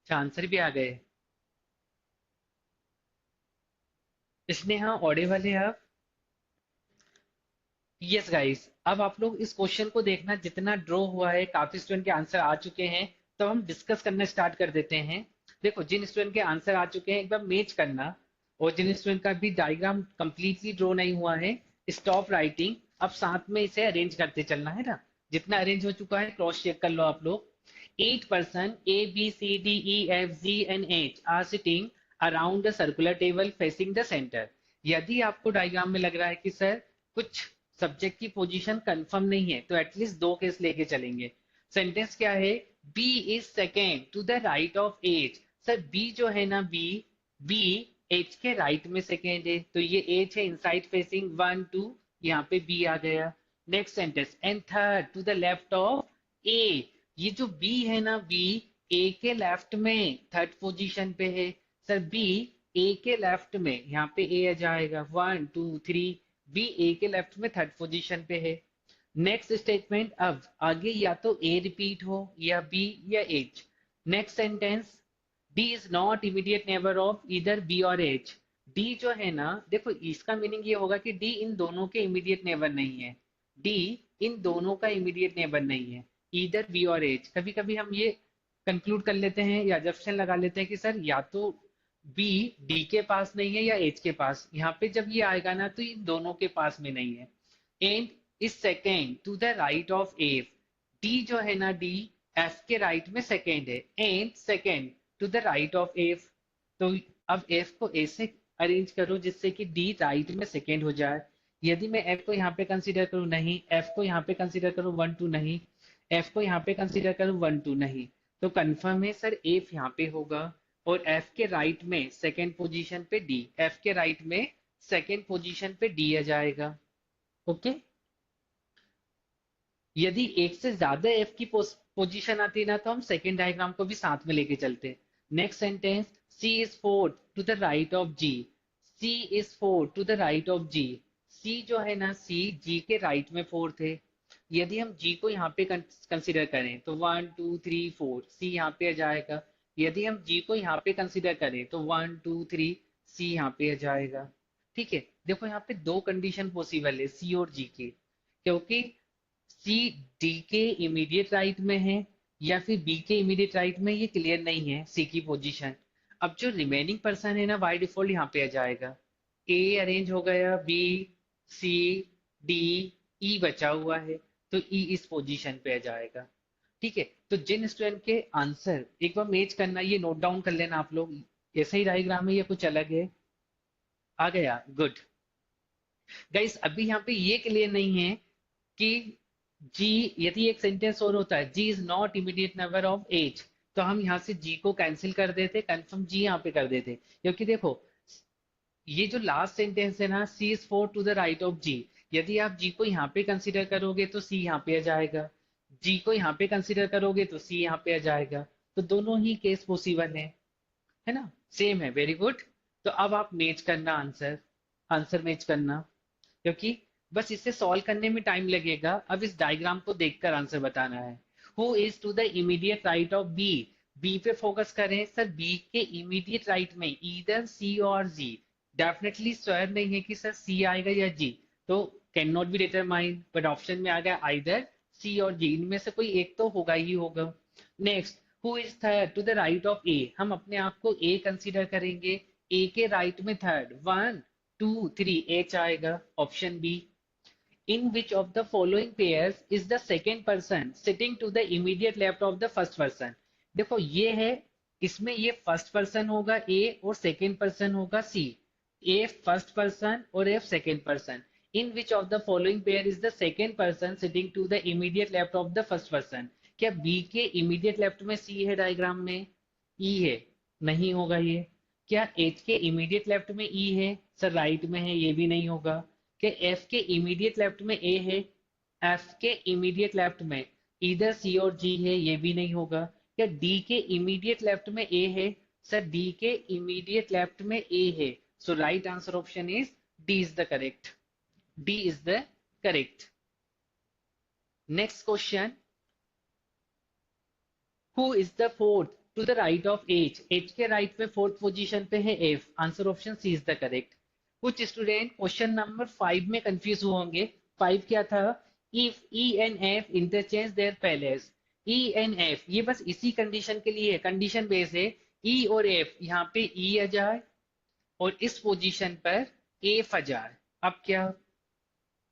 अच्छा, आंसर भी आ गए। स्नेहा ऑडिबल है आप? यस गाइस, अब आप लोग इस क्वेश्चन को देखना, जितना ड्रॉ हुआ है काफी स्टूडेंट के आंसर आ चुके हैं, तो हम डिस्कस करना स्टार्ट कर देते हैं। देखो जिन स्टूडेंट के आंसर आ चुके हैं एक बार मैच करना, और जिन स्टूडेंट का भी डायग्राम कंप्लीटली ड्रॉ नहीं हुआ है, स्टॉप राइटिंग, अब साथ में इसे अरेंज करते चलना है ना। जितना अरेंज हो चुका है क्रॉस चेक कर लो आप लोग। 8 person A B C D E F G and H are sitting around the circular table facing the center। यदि आपको डायग्राम में लग रहा है कि सर कुछ सब्जेक्ट की पोजीशन कंफर्म नहीं है, तो एटलीस्ट दो केस लेके चलेंगे। सेंटेंस क्या है, B is second to the right of H. Sir B जो है ना, बी एच के राइट में सेकेंड है, तो ये एच है इनसाइड फेसिंग 1 2, यहाँ पे बी आ गया। Next sentence, and third to the left of A, ये जो बी है ना, बी ए के लेफ्ट में थर्ड पोजीशन पे है। सर बी ए के लेफ्ट में, यहाँ पे ए आ जाएगा, 1 2 3, बी ए के लेफ्ट में थर्ड पोजीशन पे है। नेक्स्ट स्टेटमेंट, अब आगे या तो ए रिपीट हो या बी या H. Next sentence, D is not immediate neighbour of इधर बी और एच। डी जो है ना, देखो इसका मीनिंग ये होगा कि डी इन दोनों के इमीडिएट नेबर नहीं है। डी इन दोनों का इमीडिएट नेबर नहीं है, इधर बी और एच। कभी कभी हम ये कंक्लूड कर लेते हैं या जब्शन लगा लेते हैं कि सर या तो बी डी के पास नहीं है या एच के पास। यहाँ पे जब ये आएगा ना तो इन दोनों के पास में नहीं है। And is second to the right of F. D जो है ना, डी एफ के राइट में सेकेंड है, and second to the right of F. तो अब एफ को ऐसे अरेंज करो जिससे कि डी राइट में सेकेंड हो जाए। यदि मैं एफ को यहाँ पे कंसीडर करूँ, नहीं। एफ को यहाँ पे कंसीडर करूँ, 1 2 नहीं। एफ को यहाँ पे कंसीडर करूँ, 1 2 नहीं। तो कंफर्म है सर एफ यहाँ पे होगा, और एफ के राइट में सेकेंड पोजीशन पे डी, एफ के राइट में सेकेंड पोजीशन पे डी आ जाएगा। ओके। यदि एक से ज्यादा एफ की पोजीशन आती है ना, तो हम सेकेंड डायग्राम को भी साथ में लेके चलते हैं। Next sentence, C is fourth to the right of G. C is fourth to the right of G. C जो है ना, सी जी के राइट में फोर्थ है। यदि हम जी को यहाँ पे कंसिडर करें तो 1 2 3 4, सी यहाँ पे आ जाएगा। यदि हम जी को यहाँ पे कंसिडर करें तो 1 2 3, सी यहाँ पे आ जाएगा। ठीक है, देखो यहाँ पे दो कंडीशन पॉसिबल है सी और जी की, क्योंकि सी डी के इमीडिएट राइट में है या फिर बी के इमीडिएट राइट में, ये क्लियर नहीं है सी की पोजीशन। अब जो रिमेनिंग पर्सन है ना, बाय डिफॉल्ट यहाँ पे आ जाएगा। ए अरेंज हो गया, बी, सी, डी, ई बचा हुआ है, तो ई इस पोजीशन पे आ जाएगा। ठीक है, तो जिन स्टूडेंट के आंसर एक बार मैच करना, ये नोट डाउन कर लेना आप लोग। ऐसा ही डायग्राम है या कुछ अलग है? आ गया, गुड। गाइस अभी यहाँ पे ये क्लियर नहीं है कि जी, यदि एक सेंटेंस और होता है, G is not immediate neighbour of H, तो हम यहाँ से जी को कैंसिल कर देते, कंफर्म जी यहाँ पे कर देते। क्योंकि देखो ये जो लास्ट सेंटेंस है ना, C is four to the right of G, यदि आप जी को यहाँ पे कंसीडर करोगे तो सी यहाँ पे आ जाएगा, जी को यहाँ पे कंसीडर करोगे तो सी यहाँ पे आ जाएगा। तो दोनों ही केस पॉसिबल है ना, सेम है। Very good. तो अब आप मैच करना आंसर, आंसर मैच करना, क्योंकि बस इसे सॉल्व करने में टाइम लगेगा। अब इस डायग्राम को देखकर आंसर बताना है। Who is to the immediate right of B. B पे फोकस करें सर, बी के इमीडिएट राइट में ईदर सी और जी। डेफिनेटली श्योर नहीं है कि सर सी आएगा या जी, तो can not be determined, but option में आ गया आइदर सी और जी, इनमें से कोई एक तो होगा ही होगा। Next, who is third to the right of A. हम अपने आप को ए कंसीडर करेंगे, ए के राइट में थर्ड, 1 2 3, एच आएगा, option B. In which of the following pairs is the second person sitting to the immediate left of the first person? देखो ये है, इसमें ये फर्स्ट पर्सन होगा ए और सेकेंड पर्सन होगा सी। ए फर्स्ट पर्सन और F second person. In which of the following pair is the second person sitting to the immediate left of the first person? क्या बी के immediate left में C है diagram में? ई है, नहीं होगा ये। क्या एच के इमीडिएट लेफ्ट में ई है? सर राइट में है, ये भी नहीं होगा। कि एफ के इमीडिएट लेफ्ट में ए है? एफ के इमीडिएट लेफ्ट में इधर सी और जी है, ये भी नहीं होगा। क्या डी के इमीडिएट लेफ्ट में ए है? सर डी के इमीडिएट लेफ्ट में ए है, so right answer option is D is the correct. D is the correct. Next question, who is the fourth to the right of H. H के right में fourth position पे है F, answer option C is the correct. कुछ student question number 5 में confuse होंगे। 5 क्या था? If E and F interchange their places. E and F ये बस इसी कंडीशन के लिए है, कंडीशन बेस है। ई और एफ, यहाँ पे ई आ जाए और इस पोजीशन पर एफ आ जाए। अब क्या,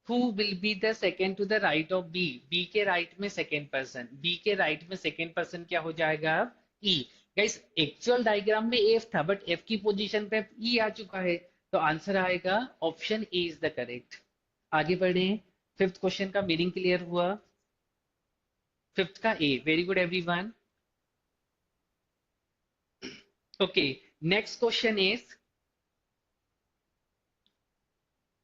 who will be the second to the right of B. B के राइट में सेकेंड पर्सन, बी के राइट में सेकेंड पर्सन क्या हो जाएगा अब? ई। गाइस एक्चुअल डायग्राम में एफ था, बट एफ की पोजीशन पे ई आ चुका है, तो आंसर आएगा option A is the correct. आगे बढ़े, फिफ्थ क्वेश्चन का मीनिंग क्लियर हुआ? फिफ्थ का A, very good everyone. Okay, next question is,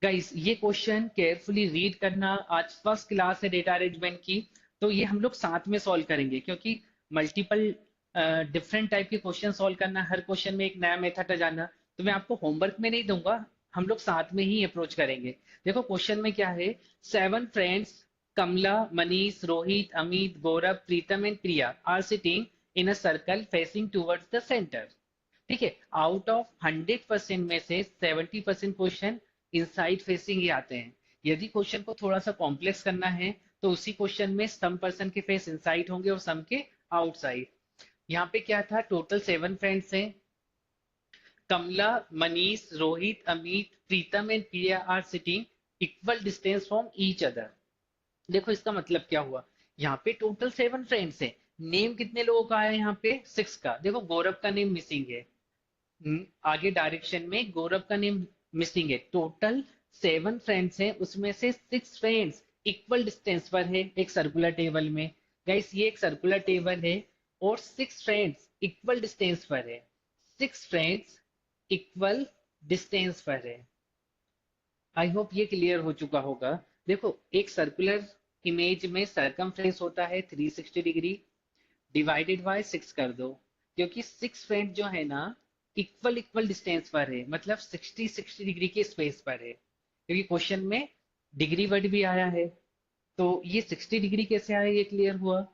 guys ये क्वेश्चन केयरफुली रीड करना। आज फर्स्ट क्लास है डेटा अरेंजमेंट की, तो ये हम लोग साथ में सॉल्व करेंगे, क्योंकि मल्टीपल डिफरेंट टाइप के क्वेश्चन सॉल्व करना, हर क्वेश्चन में एक नया मेथड जाना, तो मैं आपको होमवर्क में नहीं दूंगा, हम लोग साथ में ही अप्रोच करेंगे। देखो क्वेश्चन में क्या है, 7 friends Kamla, Manish, Rohit, Amit, Gaurav, Pritam and Priya are sitting in a circle facing towards the centre. ठीक है, आउट ऑफ 100% में से 70% क्वेश्चन इनसाइड फेसिंग ही आते हैं। यदि क्वेश्चन को थोड़ा सा कॉम्प्लेक्स करना है तो उसी क्वेश्चन में सम पर्सन के फेस इनसाइड होंगे और सम के आउटसाइड। यहाँ पे क्या था, टोटल 7 फ्रेंड्स हैं, Kamala, Manish, Rohit, Amit, Pritam and Priya are sitting equal distance from each other. देखो इसका मतलब क्या हुआ, यहाँ पे टोटल 7 फ्रेंड्स हैं, नेम कितने लोगों का आया यहाँ पे, 6 का। देखो गौरव का नेम मिसिंग है, आगे डायरेक्शन में गौरव का नेम मिसिंग है। टोटल 7 फ्रेंड्स हैं, उसमें से 6 फ्रेंड्स इक्वल डिस्टेंस पर है एक सर्कुलर टेबल में। गाइस ये एक सर्कुलर टेबल है और 6 फ्रेंड्स इक्वल डिस्टेंस पर है, 6 फ्रेंड्स इक्वल डिस्टेंस पर है। आई होप ये क्लियर हो चुका होगा। देखो एक सर्कुलर इमेज में सरकमफ्रेंस होता है 360 डिग्री, डिवाइडेड बाय 6 कर दो, क्योंकि 6 फ्रेंड जो है ना इक्वल इक्वल डिस्टेंस पर है, मतलब 60 डिग्री के स्पेस पर है, क्योंकि क्वेश्चन में डिग्री वर्ड भी आया है। तो ये 60 डिग्री कैसे आया, ये क्लियर हुआ।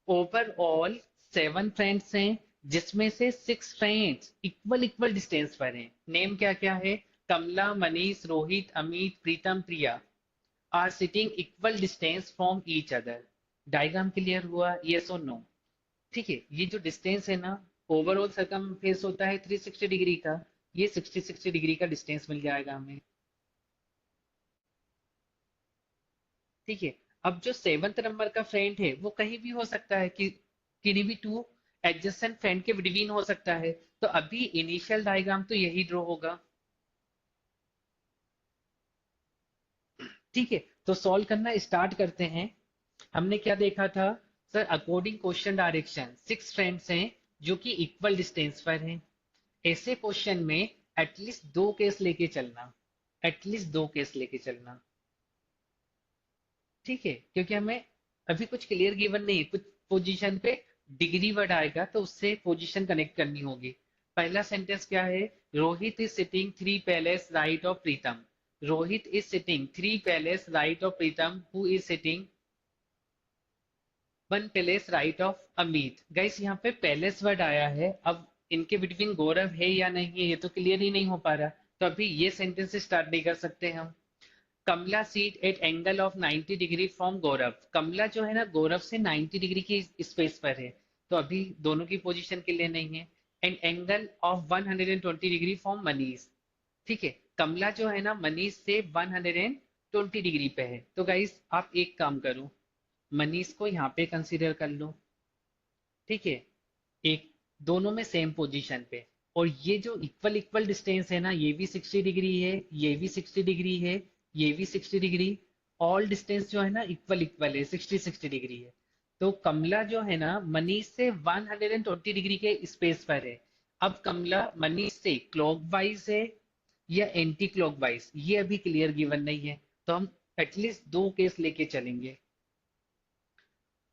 ओवरऑल 7 फ्रेंड्स हैं, जिसमें से 6 फ्रेंड्स इक्वल इक्वल डिस्टेंस पर हैं। नेम क्या क्या है, Kamala, Manish, Rohit, Amit, Pritam, Priya are sitting equal distance from each other. Diagram clear हुआ, यस और नो। ठीक है, ये जो डिस्टेंस है ना, ओवरऑल सरकमफ्रेंस होता है 360 डिग्री का, ये 60 डिग्री का डिस्टेंस मिल जाएगा हमें। ठीक है, अब जो 7th नंबर का फ्रेंड है वो कहीं भी हो सकता है, कि किन्हीं भी 2 एडजेसेंट फ्रेंड के बिटवीन हो सकता है। तो अभी इनिशियल डायग्राम तो यही ड्रॉ होगा। ठीक है, तो सॉल्व करना स्टार्ट करते हैं। हमने क्या देखा था, sir according question direction 6 friends हैं जो कि इक्वल डिस्टेंस पर हैं। ऐसे क्वेश्चन में एटलीस्ट 2 केस लेके चलना, एटलीस्ट 2 केस लेके चलना। ठीक है, क्योंकि हमें अभी कुछ क्लियर गिवन नहीं है, कुछ पोजीशन पे डिग्री वर्ड आएगा तो उससे पोजीशन कनेक्ट करनी होगी। पहला सेंटेंस क्या है, Rohit is sitting 3 places right of Pritam. Rohit is sitting 3 places right of Pritam, who is sitting 1 places right of Amit. Guys यहाँ पे पैलेस वर्ड आया है, अब इनके बिटवीन गौरव है या नहीं है ये तो क्लियर ही नहीं हो पा रहा, तो अभी ये सेंटेंस स्टार्ट नहीं कर सकते हम। Kamala seat at angle of 90 degree from Gaurav. Kamala जो है ना गौरव से 90 डिग्री की स्पेस पर है, तो अभी दोनों की पोजीशन के लिए नहीं है। And angle of 120 degree from Manish. ठीक है, कमला जो है ना मनीष से 120 डिग्री पे है, तो गाइस आप एक काम करो, मनीष को यहाँ पे कंसीडर कर लो। ठीक है, एक दोनों में सेम पोजीशन पे, और ये जो इक्वल इक्वल डिस्टेंस है ना, ये भी 60 डिग्री है, ये भी 60 डिग्री है, ये भी 60 डिग्री। ऑल डिस्टेंस जो है ना इक्वल इक्वल है, 60 60 डिग्री है। तो कमला जो है ना मनीष से 120 डिग्री के स्पेस पर है। अब कमला मनीष से क्लॉकवाइज है या एंटी क्लॉकवाइज, ये अभी क्लियर गिवन नहीं है, तो हम एटलीस्ट 2 केस लेके चलेंगे।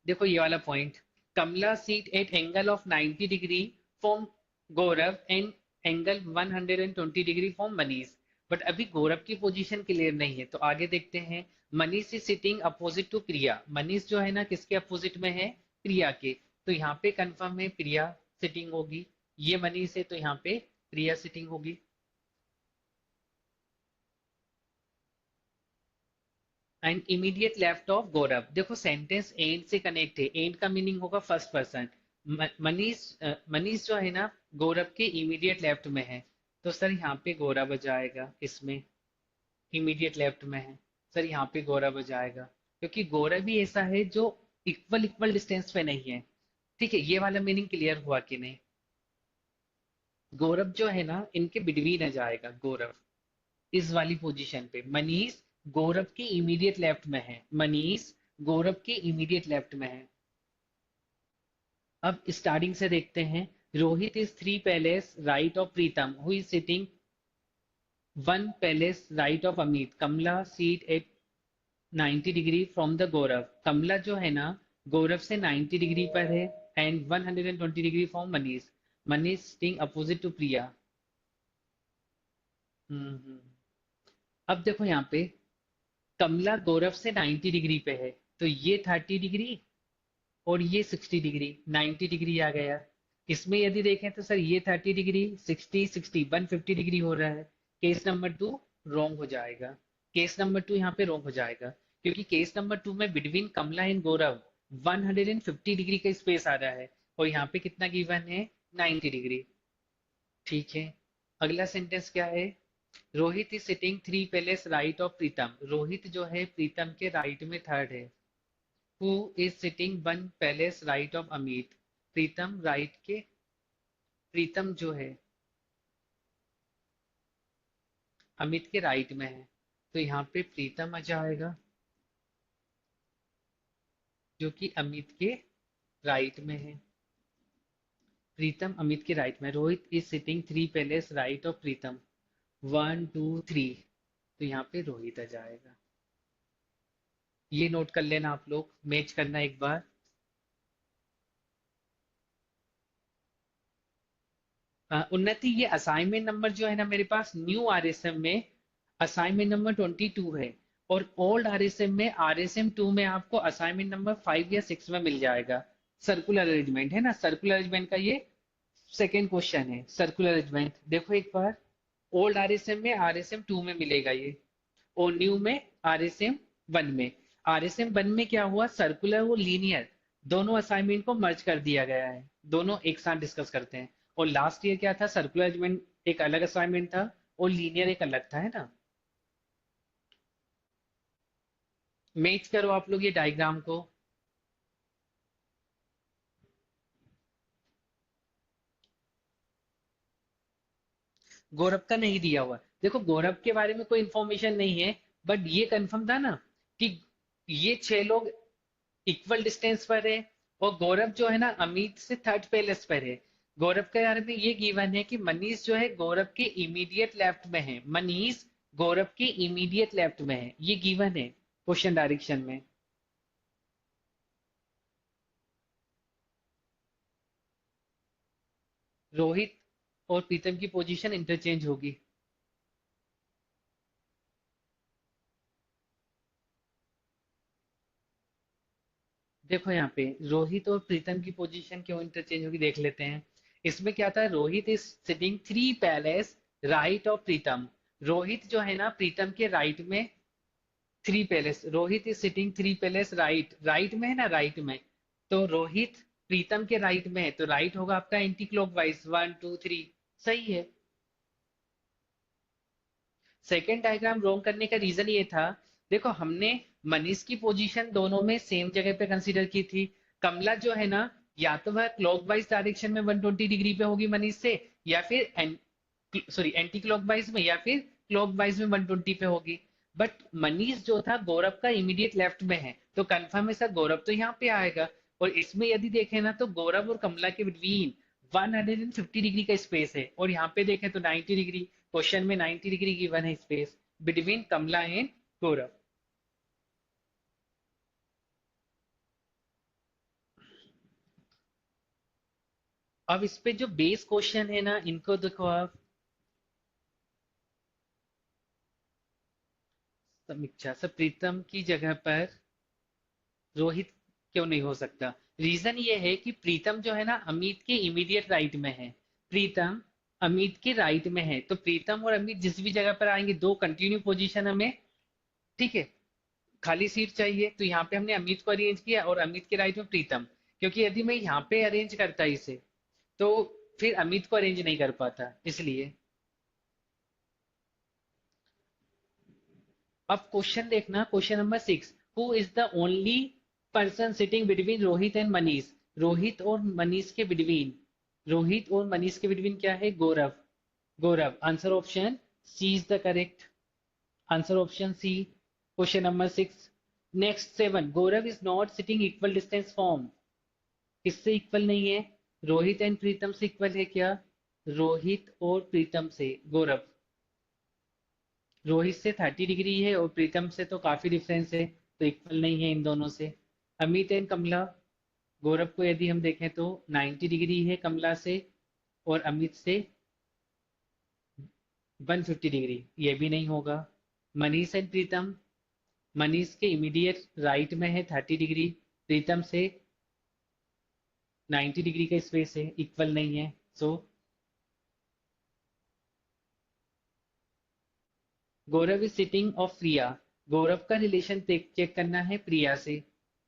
देखो ये वाला point, Kamla seat at angle of 90 degree from Gaurav and angle 120 degree from Manish. But अभी गौरव की पोजीशन क्लियर नहीं है, तो आगे देखते हैं। Manish is sitting opposite to Priya. Manish जो है ना किसके अपोजिट में है, प्रिया के, तो यहाँ पे कंफर्म है प्रिया सिटिंग होगी। ये मनीष है तो यहाँ पे प्रिया सिटिंग होगी। एंड इमीडिएट लेफ्ट ऑफ गौरव। देखो सेंटेंस एंड से कनेक्ट है, एंड का मीनिंग होगा फर्स्ट पर्सन। मनीष मनीष जो है ना गौरव के इमीडिएट लेफ्ट में है, तो सर यहाँ पे गौरव आ जाएगा, इसमें इमीडिएट लेफ्ट में है, सर यहाँ पे गौरव आ जाएगा, क्योंकि गौरव भी ऐसा है जो इक्वल इक्वल डिस्टेंस पे नहीं है। ठीक है, ये वाला मीनिंग क्लियर हुआ कि नहीं। गौरव जो है ना इनके बिटवीन आ जाएगा, गौरव इस वाली पोजीशन पे। मनीष गौरव के इमीडिएट लेफ्ट में है, मनीष गौरव के इमीडिएट लेफ्ट में है। अब स्टार्टिंग से देखते हैं। Rohit is 3 places right of Pritam, who is sitting 1 places right of Amit. Kamala seat at 90 degree from the Gaurav. Kamala जो है ना गौरव से 90 डिग्री पर है and 120 degree from Manish. Manish sitting opposite to Priya. Hmm. अब देखो यहाँ पे कमला गौरव से 90 डिग्री पे है, तो ये 30 डिग्री और ये 60 डिग्री, 90 डिग्री आ गया। इसमें यदि देखें तो सर ये 30 डिग्री, 60 60 150 डिग्री हो रहा है। केस नंबर टू रॉन्ग हो जाएगा। केस नंबर टू यहाँ पे रॉन्ग हो जाएगा, क्योंकि केस नंबर टू में between Kamla and Gaurav 150 degree का स्पेस आ रहा है, और यहाँ पे कितना गिवन है, 90 डिग्री। ठीक है, अगला सेंटेंस क्या है, Rohit is sitting three places right of Pritam. Rohit जो है प्रीतम के राइट में थर्ड है। Who is sitting one places right of Amit. Pritam right के, प्रीतम जो है अमित के राइट में है, तो यहाँ पे प्रीतम आ जाएगा जो कि अमित के राइट में है। प्रीतम अमित के राइट में, Rohit is sitting three places right of प्रीतम, 1 2 3, तो यहाँ पे रोहित आ जाएगा। ये नोट कर लेना आप लोग, मैच करना एक बार। उन्नति, ये असाइनमेंट नंबर जो है ना मेरे पास न्यू आरएसएम में असाइनमेंट नंबर 22 है, और ओल्ड आरएसएम में RSM 2 में आपको असाइनमेंट नंबर 5 या 6 में मिल जाएगा। सर्कुलर अरेंजमेंट है ना, सर्कुलर अरेंजमेंट का ये सेकेंड क्वेश्चन है। सर्कुलर अरेंजमेंट देखो एक बार, ओल्ड RSM में RSM 2 में मिलेगा ये, और न्यू में RSM 1 में। RSM 1 में क्या हुआ, सर्कुलर और लीनियर दोनों असाइनमेंट को मर्ज कर दिया गया है, दोनों एक साथ डिस्कस करते हैं। और लास्ट ईयर क्या था, सर्कुलर अरेंजमेंट एक अलग असाइनमेंट था और लीनियर एक अलग था, है ना। मैच करो आप लोग ये डायग्राम को। गौरव का नहीं दिया हुआ, देखो गौरव के बारे में कोई इंफॉर्मेशन नहीं है, बट ये कंफर्म था ना कि ये 6 लोग इक्वल डिस्टेंस पर है, और गौरव जो है ना अमित से थर्ड प्लेस पर है। गौरव के बारे में ये गिवन है कि मनीष जो है गौरव के इमीडिएट लेफ्ट में है, मनीष गौरव के इमीडिएट लेफ्ट में है, ये गिवन है क्वेश्चन डायरेक्शन में। रोहित और प्रीतम की पोजीशन इंटरचेंज होगी। देखो यहाँ पे रोहित और प्रीतम की पोजीशन क्यों इंटरचेंज होगी देख लेते हैं। इसमें क्या था, Rohit is sitting three places right of Pritam. Rohit जो है ना प्रीतम के राइट में three places, Rohit is sitting three places right, right में है ना, राइट में। तो रोहित प्रीतम के राइट में है, तो राइट होगा आपका एंटी क्लॉकवाइज, 1 2 3, सही है। सेकेंड डायग्राम रॉन्ग करने का रीजन ये था, देखो हमने मनीष की पोजीशन दोनों में सेम जगह पे कंसीडर की थी। कमला जो है ना, या तो वह क्लॉकवाइज डायरेक्शन में 120 डिग्री पे होगी मनीष से, या फिर सॉरी एंटी क्लॉकवाइज में, या फिर क्लॉकवाइज में 120 पे होगी। बट मनीष जो था गौरव का इमीडिएट लेफ्ट में है, तो कंफर्म है सर गौरव तो यहाँ पे आएगा। और इसमें यदि देखें ना तो गौरव और कमला के बिटवीन 150 डिग्री का स्पेस है, और यहाँ पे देखें तो 90 डिग्री, क्वेश्चन में 90 डिग्री गिवन है स्पेस बिटवीन कमला एंड गौरव। अब इस पे जो बेस क्वेश्चन है ना, इनको देखो आप। समीक्षा, सब प्रीतम की जगह पर रोहित क्यों नहीं हो सकता। रीजन ये है कि प्रीतम जो है ना अमित के इमीडिएट राइट में है, प्रीतम अमित के राइट में है, तो प्रीतम और अमित जिस भी जगह पर आएंगे दो कंटिन्यू पोजीशन हमें, ठीक है, खाली सीट चाहिए, तो यहाँ पे हमने अमित को अरेंज किया और अमित के राइट में प्रीतम। क्योंकि यदि मैं यहाँ पे अरेंज करता इसे, तो फिर अमित को अरेंज नहीं कर पाता, इसलिए। अब क्वेश्चन देखना, question number 6, who is the only person sitting between Rohit and Manish. Rohit और मनीष के बिटवीन, रोहित और मनीष के बिटवीन क्या है, Gaurav. Gaurav, answer option C is the correct, answer option C, question number 6। Next 7, Gaurav is not sitting equal distance from. किससे equal नहीं है, Rohit and प्रीतम से इक्वल है क्या, रोहित और प्रीतम से गौरव। रोहित से 30 डिग्री है और प्रीतम से तो काफी डिफरेंस है, तो इक्वल नहीं है इन दोनों से। अमित एंड कमला, गौरव को यदि हम देखें तो 90 डिग्री है कमला से, और अमित से 150 डिग्री, ये भी नहीं होगा। मनीष एंड प्रीतम, मनीष के इमीडिएट राइट में है 30 डिग्री, प्रीतम से 90 डिग्री का स्पेस है, इक्वल नहीं है। सो गौरव इज सिटिंग ऑफ प्रिया, गौरव का रिलेशन चेक करना है प्रिया से।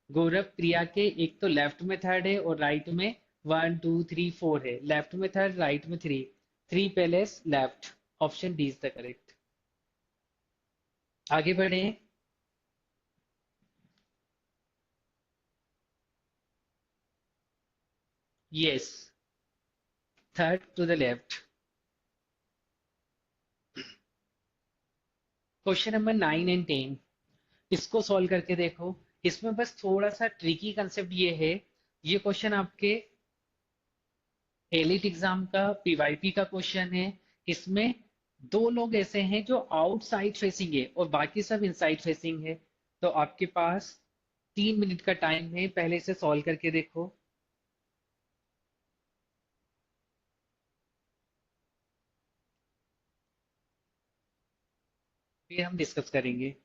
गौरव प्रिया के एक तो लेफ्ट में थर्ड है और राइट में 1 2 3 4 है, लेफ्ट में थर्ड, राइट में 3, 3 places left, option D is the correct. आगे बढ़े। Yes, third to the left. Question number 9 and 10, इसको सॉल्व करके देखो। इसमें बस थोड़ा सा ट्रिकी कंसेप्ट ये है, ये क्वेश्चन आपके एलिट एग्जाम का पीवाईपी का क्वेश्चन है। इसमें दो लोग ऐसे हैं जो आउटसाइड फेसिंग है और बाकी सब इनसाइड फेसिंग है। तो आपके पास 3 मिनट का टाइम है, पहले से सॉल्व करके देखो, फिर हम डिस्कस करेंगे।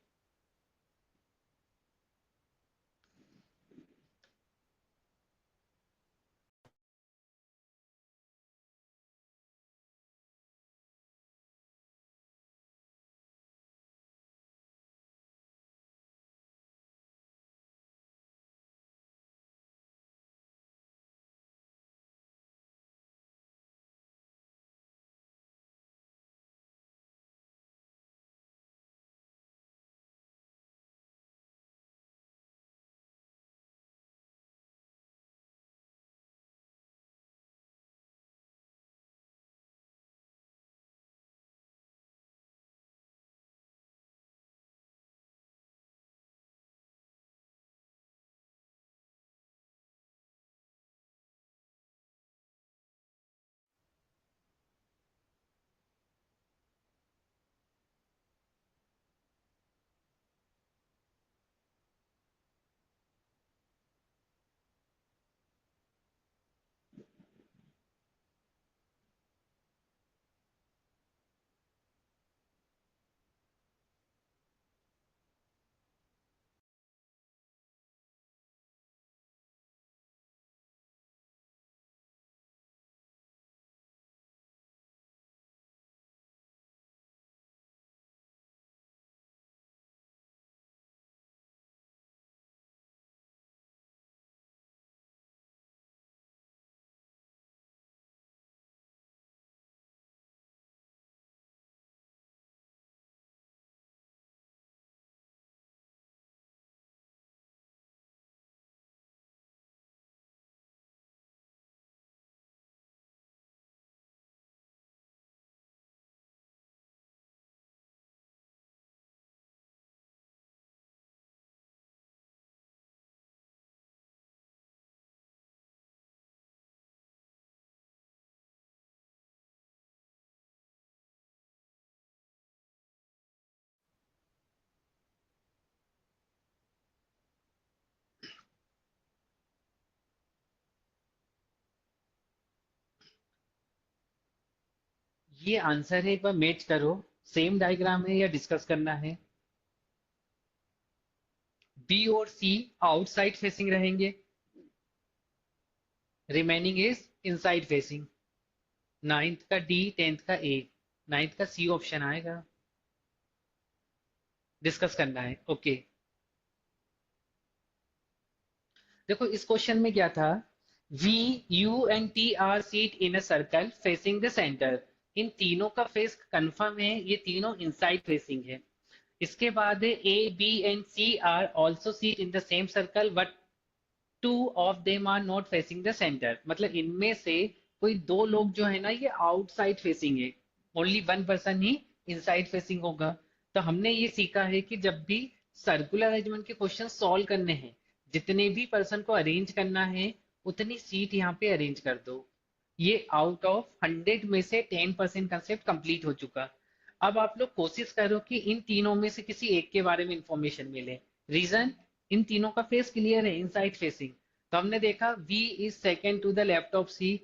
ये आंसर है, एक बार मैच करो, सेम डायग्राम है या डिस्कस करना है। बी और सी आउटसाइड फेसिंग रहेंगे, remaining is inside facing. Ninth का डी, 10th का ए, नाइन्थ का सी ऑप्शन आएगा। डिस्कस करना है, ओके। देखो इस क्वेश्चन में क्या था, V U and T are seat in a circle facing the centre. इन तीनों का फेस कंफर्म है, ये तीनों इनसाइड फेसिंग है। इसके बाद A B and C are also seat in the same circle but 2 of them are not facing the centre. मतलब इनमें से कोई दो लोग जो है ना ये आउटसाइड फेसिंग है, ओनली वन पर्सन ही इनसाइड फेसिंग होगा। तो हमने ये सीखा है कि जब भी सर्कुलर अरेंजमेंट के क्वेश्चन सॉल्व करने हैं, जितने भी पर्सन को अरेंज करना है उतनी सीट यहाँ पे अरेंज कर दो। ये आउट ऑफ 100 में से 10% कंसेप्ट कंप्लीट हो चुका। अब आप लोग कोशिश करो कि इन तीनों में से किसी एक के बारे में इंफॉर्मेशन मिले। रीजन, इन तीनों का फेस क्लियर है इनसाइड फेसिंग। तो हमने देखा V is second to the left of C,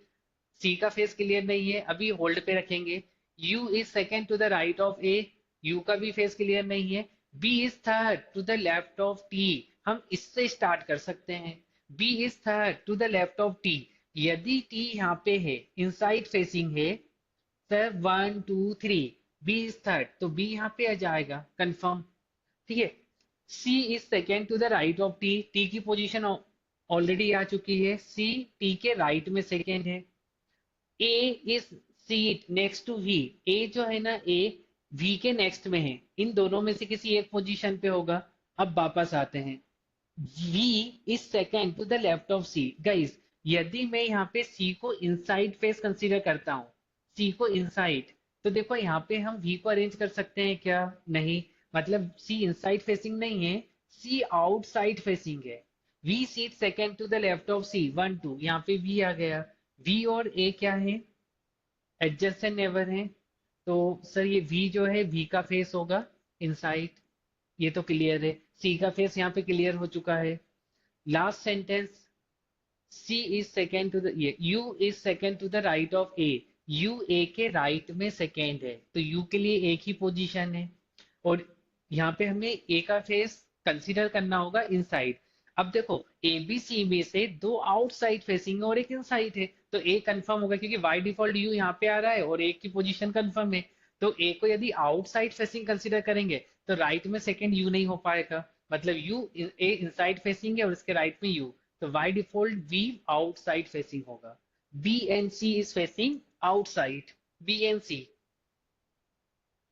C का फेस क्लियर नहीं है, अभी होल्ड पे रखेंगे। U is second to the right of A, U का भी फेस क्लियर नहीं है। B is third to the left of T, हम इससे स्टार्ट कर सकते हैं। B is third to the left of T, यदि T यहाँ पे है इनसाइड फेसिंग है सर 1 2 3, B इज थर्ड तो B यहाँ पे आ जाएगा कंफर्म। ठीक है। C is second to the right of T, T की पोजीशन ऑलरेडी आ चुकी है, C T के राइट में सेकेंड है। A is seat next to V, A जो है ना A V के नेक्स्ट में है, इन दोनों में से किसी एक पोजीशन पे होगा। अब वापस आते हैं, V is second to the left of C। Guys यदि मैं यहाँ पे C को इनसाइड फेस कंसीडर करता हूँ, C को इनसाइड, तो देखो यहाँ पे हम V को अरेंज कर सकते हैं क्या? नहीं, मतलब C इनसाइड फेसिंग नहीं है, C आउटसाइड फेसिंग है। V seat second to the left of C 1 2, यहाँ पे V आ गया। V और A क्या है? एडजेसेंट नेबर है। तो सर ये V जो है V का फेस होगा इनसाइड, ये तो क्लियर है। C का फेस यहाँ पे क्लियर हो चुका है। Last sentence, C is second to the, ये U is second to the right of A, U A के राइट में सेकेंड है, तो U के लिए एक ही पोजीशन है। और यहाँ पे हमें A का फेस कंसीडर करना होगा इनसाइड। अब देखो ए बी सी में से दो आउटसाइड फेसिंग है और एक इनसाइड है, तो ए कंफर्म होगा क्योंकि बाय डिफॉल्ट यू यहाँ पे आ रहा है और एक की पोजीशन कंफर्म है। तो ए को यदि आउटसाइड फेसिंग कंसीडर करेंगे तो राइट में सेकंड यू नहीं हो पाएगा, मतलब यू ए इनसाइड फेसिंग है और इसके राइट में यू, तो by default V outside facing होगा। B and C is facing outside, B and C,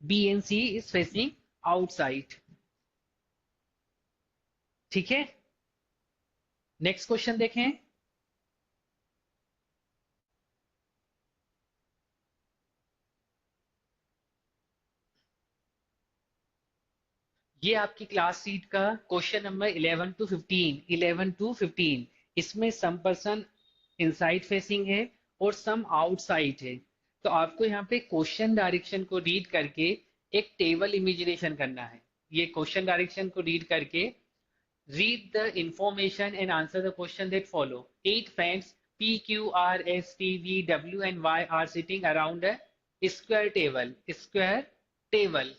B and C is facing outside. ठीक है, नेक्स्ट क्वेश्चन देखें। ये आपकी क्लास सीट का क्वेश्चन नंबर 11 to 15, 11 to 15। इसमें सम पर्सन इनसाइड फेसिंग है और सम आउटसाइड है। तो आपको यहाँ पे क्वेश्चन डायरेक्शन को रीड करके एक टेबल इमेजिनेशन करना है। ये क्वेश्चन डायरेक्शन को रीड करके read the information and answer the question that follow. 8 friends P, Q, R, S, T, V, W, and Y are sitting around a square table. Square table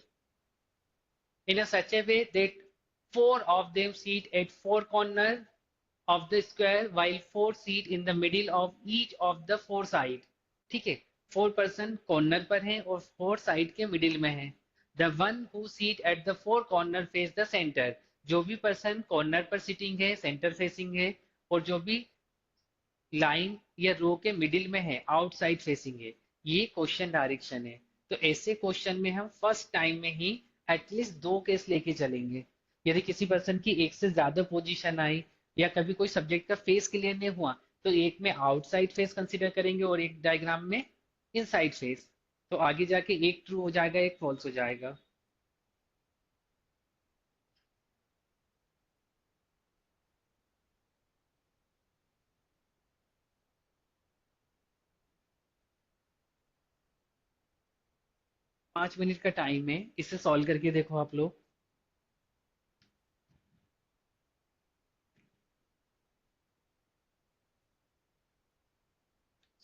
in a such a way that four of them sit at four corners of the square while four sit in the middle of each of the four side। ठीक है, 4 person corner पर हैं और 4 side के middle में हैं। The one who seat at the 4 corner face the centre, जो भी पर्सन कॉर्नर पर सिटिंग है सेंटर फेसिंग है, और जो भी लाइन या रो के मिडिल में है आउटसाइड फेसिंग है। ये क्वेश्चन डायरेक्शन है। तो ऐसे क्वेश्चन में हम फर्स्ट टाइम में ही एटलीस्ट 2 केस लेके चलेंगे। यदि किसी पर्सन की एक से ज्यादा पोजीशन आई या कभी कोई सब्जेक्ट का फेस क्लियर नहीं हुआ, तो एक में आउटसाइड फेस कंसिडर करेंगे और एक डायग्राम में इनसाइड फेस। तो आगे जाके एक ट्रू हो जाएगा एक फॉल्स हो जाएगा। 5 मिनट का टाइम है, इसे सॉल्व करके देखो आप लोग।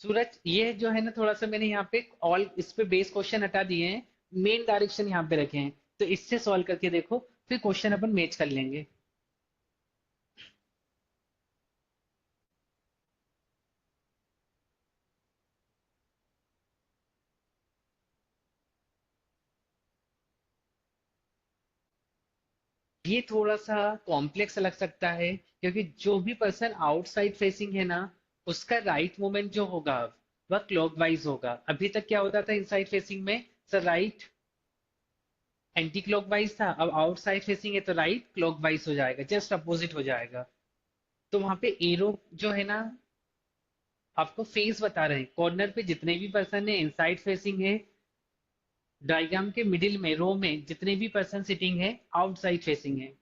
सूरज ये जो है ना, थोड़ा सा मैंने यहाँ पे ऑल इस पे बेस क्वेश्चन हटा दिए हैं, मेन डायरेक्शन यहाँ पे रखे हैं, तो इससे सॉल्व करके देखो, फिर क्वेश्चन अपन मैच कर लेंगे। ये थोड़ा सा कॉम्प्लेक्स लग सकता है क्योंकि जो भी पर्सन आउटसाइड फेसिंग है ना, उसका राइट मूवमेंट जो होगा वह क्लॉकवाइज होगा। अभी तक क्या होता था इनसाइड फेसिंग में, सर राइट एंटी क्लॉकवाइज था, अब आउटसाइड फेसिंग है तो राइट क्लॉकवाइज हो जाएगा, जस्ट अपोजिट हो जाएगा। तो वहां पे एरो जो है ना, आपको फेस बता रहे हैं, कॉर्नर पे जितने भी पर्सन है इनसाइड फेसिंग है, डायग्राम के मिडिल में रो में जितने भी पर्सन सिटिंग है आउटसाइड फेसिंग है।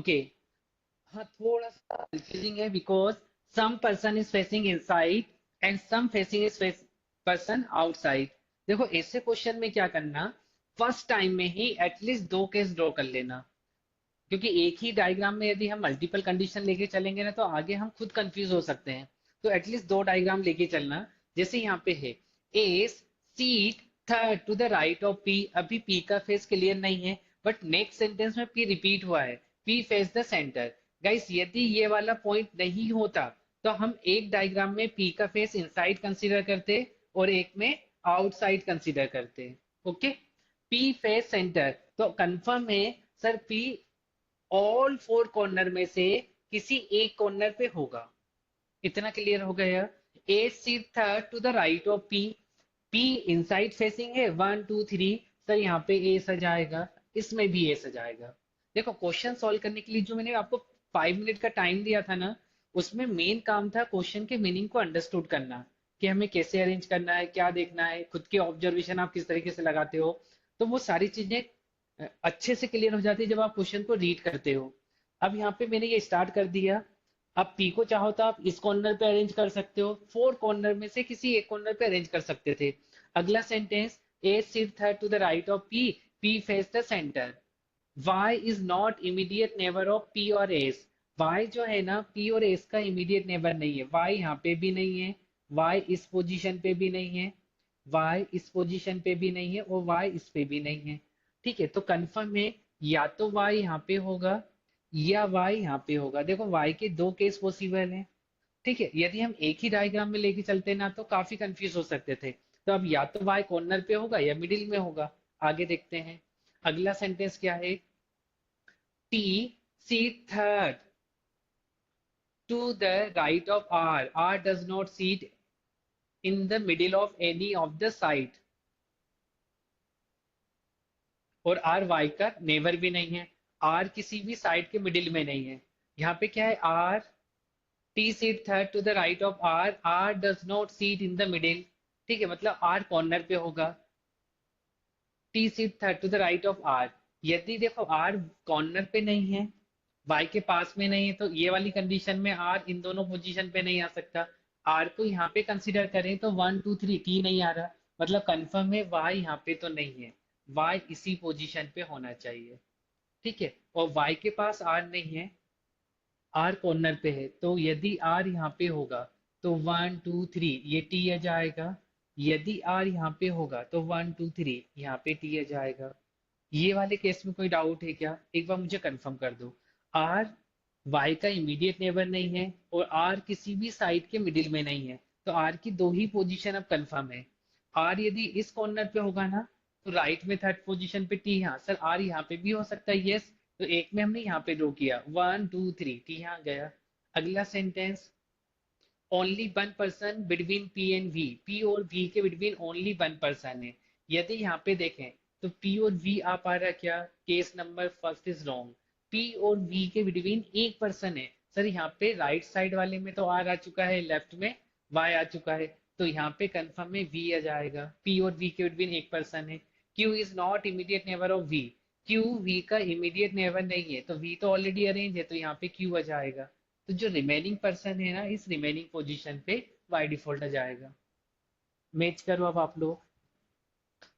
ओके। हाँ, थोड़ा सा कंफ्यूजिंग है because some person is facing inside and some facing is person outside. देखो ऐसे क्वेश्चन में क्या करना, फर्स्ट टाइम में ही एटलीस्ट दो केस ड्रॉ कर लेना, क्योंकि एक ही डायग्राम में यदि हम मल्टीपल कंडीशन लेके चलेंगे ना तो आगे हम खुद कंफ्यूज हो सकते हैं। तो एटलीस्ट दो डायग्राम लेके चलना। जैसे यहाँ पे है S seat third to the right of P, अभी पी का फेस क्लियर नहीं है बट नेक्स्ट सेंटेंस में पी रिपीट हुआ है, P face the centre. Guys यदि ये वाला पॉइंट नहीं होता तो हम एक डायग्राम में पी का फेस इनसाइड कंसीडर करते और एक में आउटसाइड कंसीडर करते। ओके, पी फेस सेंटर तो कंफर्म है sir, P all four corner में से किसी एक कॉर्नर पे होगा। इतना क्लियर हो गया। A seat third to the right of P, P inside facing है, 1 2 3, सर यहाँ पे ए सजाएगा, इसमें भी ए सजाएगा। देखो क्वेश्चन सॉल्व करने के लिए जो मैंने आपको 5 मिनट का टाइम दिया था ना, उसमें मेन काम था क्वेश्चन के मीनिंग को अंडरस्टूड करना, कि हमें कैसे अरेंज करना है, क्या देखना है, खुद के ऑब्जर्वेशन आप किस तरीके से लगाते हो। तो वो सारी चीजें अच्छे से क्लियर हो जाती है जब आप क्वेश्चन को रीड करते हो। अब यहाँ पे मैंने ये स्टार्ट कर दिया। अब पी को चाहो तो आप इस कॉर्नर पे अरेंज कर सकते हो, फोर कॉर्नर में से किसी एक कॉर्नर पे अरेंज कर सकते थे। अगला sentence, A sit third to the right of P, P face the centre. Y is not immediate neighbour of P और S। Y जो है ना P और S का इमीडिएट नेबर नहीं है, Y यहाँ पे भी नहीं है, Y इस पोजीशन पे भी नहीं है, Y इस पोजीशन पे भी नहीं है और Y इस पे भी नहीं है। ठीक है, तो कंफर्म है या तो Y यहाँ पे होगा या Y यहाँ पे होगा। देखो Y के दो केस पॉसिबल हैं। ठीक है, यदि हम एक ही डायग्राम में लेके चलते ना तो काफी कंफ्यूज हो सकते थे। तो अब या तो Y कॉर्नर पे होगा या मिडिल में होगा। आगे देखते हैं। अगला सेंटेंस क्या है, T seat third to the right of R. R does not sit in the middle of any of the side. और R Y का नेबर भी नहीं है, R किसी भी साइड के मिडिल में नहीं है। यहाँ पे क्या है, R T seat third to the right of R. R does not sit in the middle. ठीक है, मतलब R कॉर्नर पे होगा। T seat third to the right of R. यदि देखो R कॉर्नर पे नहीं है, Y के पास में नहीं है, तो ये वाली कंडीशन में R इन दोनों पोजीशन पे नहीं आ सकता। R को यहाँ पे कंसीडर करें तो 1 2 3, T नहीं आ रहा, मतलब कंफर्म है Y यहाँ पे तो नहीं है, Y इसी पोजीशन पे होना चाहिए। ठीक है, और Y के पास R नहीं है, R कॉर्नर पे है, तो यदि R यहाँ पे होगा तो 1 2 3 ये T आ जाएगा। यदि R यहाँ पे होगा तो 1 2 3 यहाँ पे T आ जाएगा। ये वाले केस में कोई डाउट है क्या, एक बार मुझे कंफर्म कर दो। R Y का इमीडिएट नेबर नहीं है और R किसी भी साइड के मिडिल में नहीं है, तो R की दो ही पोजीशन अब कंफर्म है। R यदि इस कॉर्नर पे होगा ना तो राइट में थर्ड पोजीशन पे T, यहाँ सर R यहाँ पे भी हो सकता है, यस। तो एक में हमने यहाँ पे ड्रॉ किया 1 2 3, T यहाँ गया। अगला sentence, only one person between P and V, P और वी के बिटवीन ओनली वन पर्सन है। यदि यहाँ पे देखें तो पी और वी आ पा रहा क्या, case number first is wrong. P और वी के बिटवीन एक पर्सन है, सर यहाँ पे राइट साइड वाले में तो आर आ चुका है, लेफ्ट में वाई आ चुका है, तो यहाँ पे कंफर्म में वी आ जाएगा। पी और वी के बिटवीन एक पर्सन है। Q is not immediate neighbour of V, Q V का इमीडिएट नेबर नहीं है, तो वी तो ऑलरेडी अरेंज है, तो यहाँ पे क्यू आ जाएगा। तो जो रिमेनिंग पर्सन है ना, इस रिमेनिंग पोजीशन पे बाय डिफॉल्ट आ जाएगा। मैच करो अब आप लोग।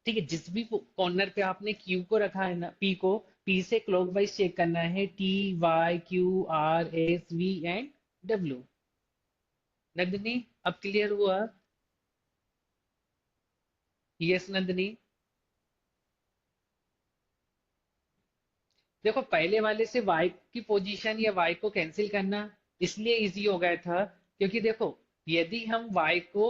ठीक है, जिस भी कॉर्नर पे आपने क्यू को रखा है ना, पी को, पी से क्लॉकवाइज चेक करना है, T Y Q R S V and W. Nandini अब क्लियर हुआ? यस नंदिनी। देखो पहले वाले से y की पोजीशन या y को कैंसिल करना इसलिए इजी हो गया था, क्योंकि देखो यदि हम y को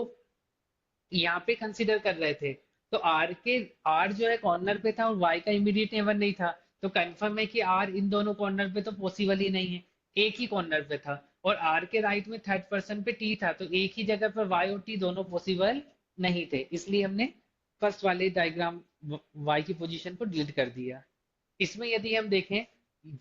यहाँ पे कंसिडर कर रहे थे तो r जो है कॉर्नर पे था और y का इमीडिएट नेबर नहीं था, तो कंफर्म है कि r इन दोनों कॉर्नर पे तो पॉसिबल ही नहीं है, एक ही कॉर्नर पे था। और r के राइट में थर्ड पर्सन पे t था, तो एक ही जगह पर y और t दोनों पॉसिबल नहीं थे, इसलिए हमने फर्स्ट वाले डायग्राम y की पोजीशन को डिलीट कर दिया। इसमें यदि हम देखें,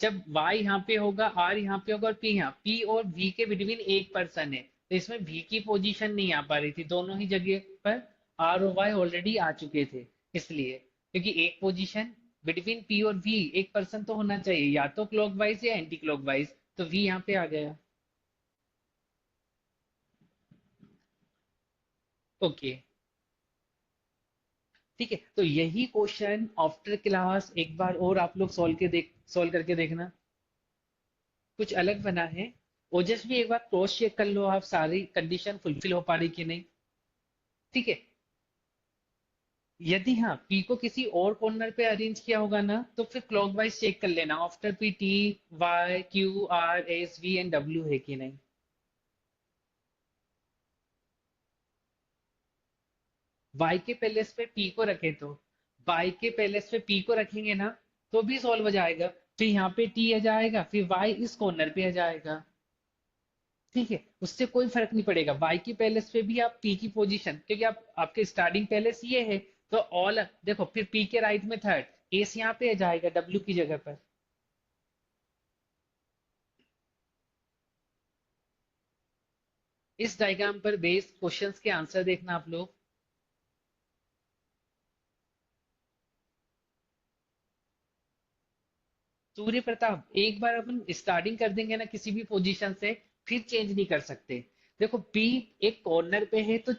जब y यहाँ पे होगा, r यहाँ पे होगा और p यहाँ, p और v के बिटवीन एक पर्सन है, तो इसमें v की पोजीशन नहीं आ पा रही थी, दोनों ही जगह पर r और y ऑलरेडी आ चुके थे, इसलिए क्योंकि एक पोजीशन बिटवीन पी और वी एक पर्सन तो होना चाहिए, या तो क्लॉकवाइज या एंटी क्लॉकवाइज, तो वी यहाँ पे आ गया। ओके, ठीक है, तो यही क्वेश्चन आफ्टर क्लास एक बार और आप लोग सॉल्व करके देखना। कुछ अलग बना है। ओजस भी एक बार क्रॉस चेक कर लो आप, सारी कंडीशन फुलफिल हो पा रही कि नहीं। ठीक है, यदि हाँ पी को किसी और कॉर्नर पे अरेंज किया होगा ना, तो फिर क्लॉकवाइज चेक कर लेना after P T Y Q R S V and W है कि नहीं। वाई के पैलेस पे पी को रखे तो, वाई के पैलेस पे पी को रखेंगे ना, तो भी सॉल्व हो जाएगा। फिर यहाँ पे टी आ जाएगा, फिर वाई इस कॉर्नर पे आ जाएगा। ठीक है, उससे कोई फर्क नहीं पड़ेगा, वाई की पैलेस पे भी आप पी की पोजीशन, क्योंकि आप आपके स्टार्टिंग पैलेस ये है, तो ऑल देखो, फिर पी के राइट में थर्ड, एस यहाँ पे आ जाएगा डब्ल्यू की जगह पर। इस डायग्राम पर बेस्ड क्वेश्चंस के आंसर देखना आप लोग। सूर्य प्रताप एक बार अपन स्टार्टिंग कर देंगे ना किसी भी पोजीशन से, फिर चेंज नहीं कर सकते। देखो पी एक कॉर्नर पे है, तो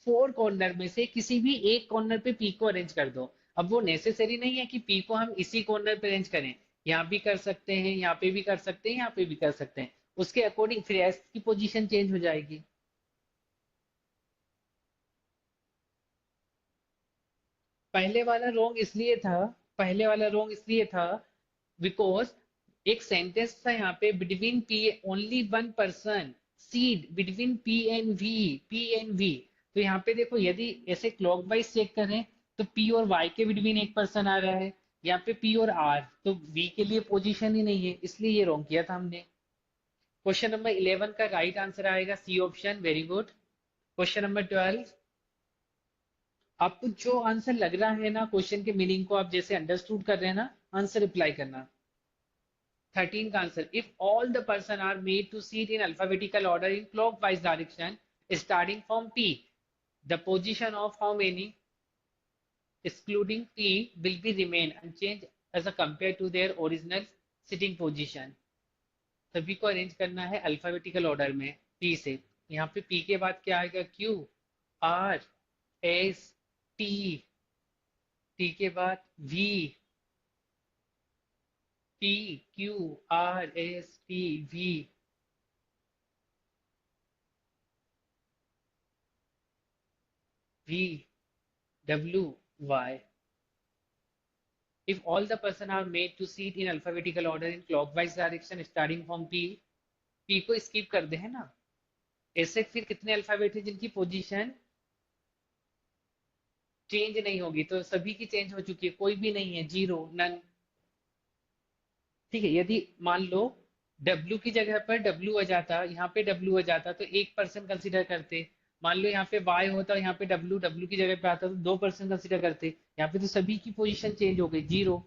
फोर कॉर्नर में से किसी भी एक कॉर्नर पे पी को अरेंज कर दो। अब वो नेसेसरी नहीं है कि पी को हम इसी कॉर्नर पे अरेंज करें, यहाँ भी कर सकते हैं, यहाँ पे भी कर सकते हैं, यहाँ पे भी कर सकते हैं। उसके अकॉर्डिंग फिर एस की पोजीशन चेंज हो जाएगी। पहले वाला रॉन्ग इसलिए था, पहले वाला रॉन्ग इसलिए था बिकॉज एक सेंटेंस था यहाँ पे, between P only one person seat between P and V. तो यहाँ पे देखो, यदि ऐसे क्लॉकवाइज चेक करें, तो पी और वाई के बिटवीन एक पर्सन आ रहा है, यहाँ पे पी और आर, तो वी के लिए पोजीशन ही नहीं है, इसलिए ये रॉन्ग किया था हमने। क्वेश्चन नंबर 11 का राइट आंसर आएगा C option, very good. Question number 12, आपको जो आंसर लग रहा है ना, क्वेश्चन के मीनिंग को आप जैसे अंडरस्टूड कर रहे हैं ना, आंसर रिप्लाई करना। 13 का answer, if all the person are made to seat in alphabetical order in clockwise direction starting from P, the position of how many excluding p will be remain unchanged as a compared to their original sitting position। सभी को arrange करना है alphabetical order में P से। यहाँ पे P के बाद क्या आएगा, Q R S T, T के बाद V, P Q R S T V, V W Y. If all the person are made to sit in alphabetical order in clockwise direction starting from P, P को skip कर दे है ना, ऐसे फिर कितने alphabet है जिनकी पोजीशन चेंज नहीं होगी, तो सभी की चेंज हो चुकी है, कोई भी नहीं है, जीरो नन। ठीक है, यदि मान लो W की जगह पर W आ जाता, यहाँ पे W आ जाता, तो एक पर्सन कंसिडर करते। मान लो यहाँ पे Y होता, यहाँ पे W की जगह पे आता, तो दो पर्सन कंसिडर करते। यहाँ पे तो सभी की पोजीशन चेंज हो गई, zero.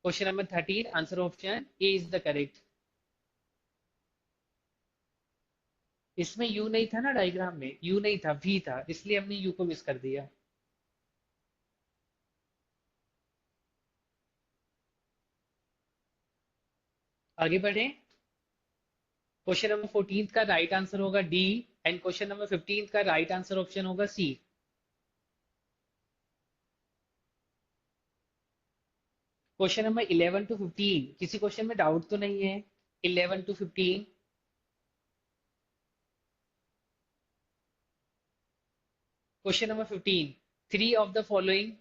Question number 13, answer option A is the correct. इसमें यू नहीं था ना, डायग्राम में यू नहीं था, वी था, इसलिए हमने यू को मिस कर दिया। आगे बढ़े। क्वेश्चन नंबर 14 का राइट आंसर होगा डी, एंड क्वेश्चन नंबर 15 का राइट आंसर ऑप्शन होगा सी। क्वेश्चन नंबर 11 टू 15, किसी क्वेश्चन में डाउट तो नहीं है? 11 to 15, question number 15, three of the following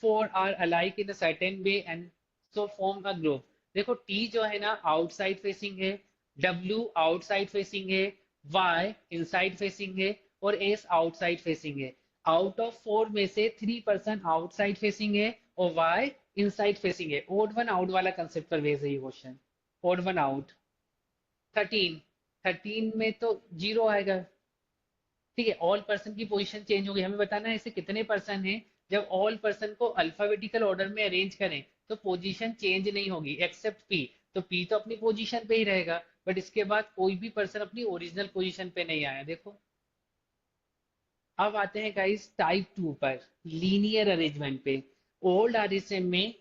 four are alike in a certain way and so form a group. देखो T जो है ना आउटसाइड फेसिंग है, डब्ल्यू आउटसाइड फेसिंग है, वाई इनसाइड फेसिंग है, और एस आउटसाइड फेसिंग है। Out of four में से थ्री पर्सन आउटसाइड फेसिंग है और वाई इनसाइड फेसिंग है। ओड वन आउट वाला कंसेप्ट पर बेस है ये क्वेश्चन। Odd one out. 13, 13 में तो जीरो आएगा। ठीक है, ऑल पर्सन की पोजीशन चेंज होगी, हमें बताना है ऐसे कितने पर्सन हैं। जब ऑल पर्सन को अल्फाबेटिकल ऑर्डर में अरेंज करें, तो पोजीशन चेंज नहीं होगी एक्सेप्ट पी। तो पी तो अपनी पोजीशन पे ही रहेगा, बट इसके बाद कोई भी पर्सन अपनी ओरिजिनल पोजीशन पे नहीं आया, देखो। अब आते हैं गाइस टाइप 2 पर, लीनियर अरेंजमेंट पे। ओल्ड आरएसएम में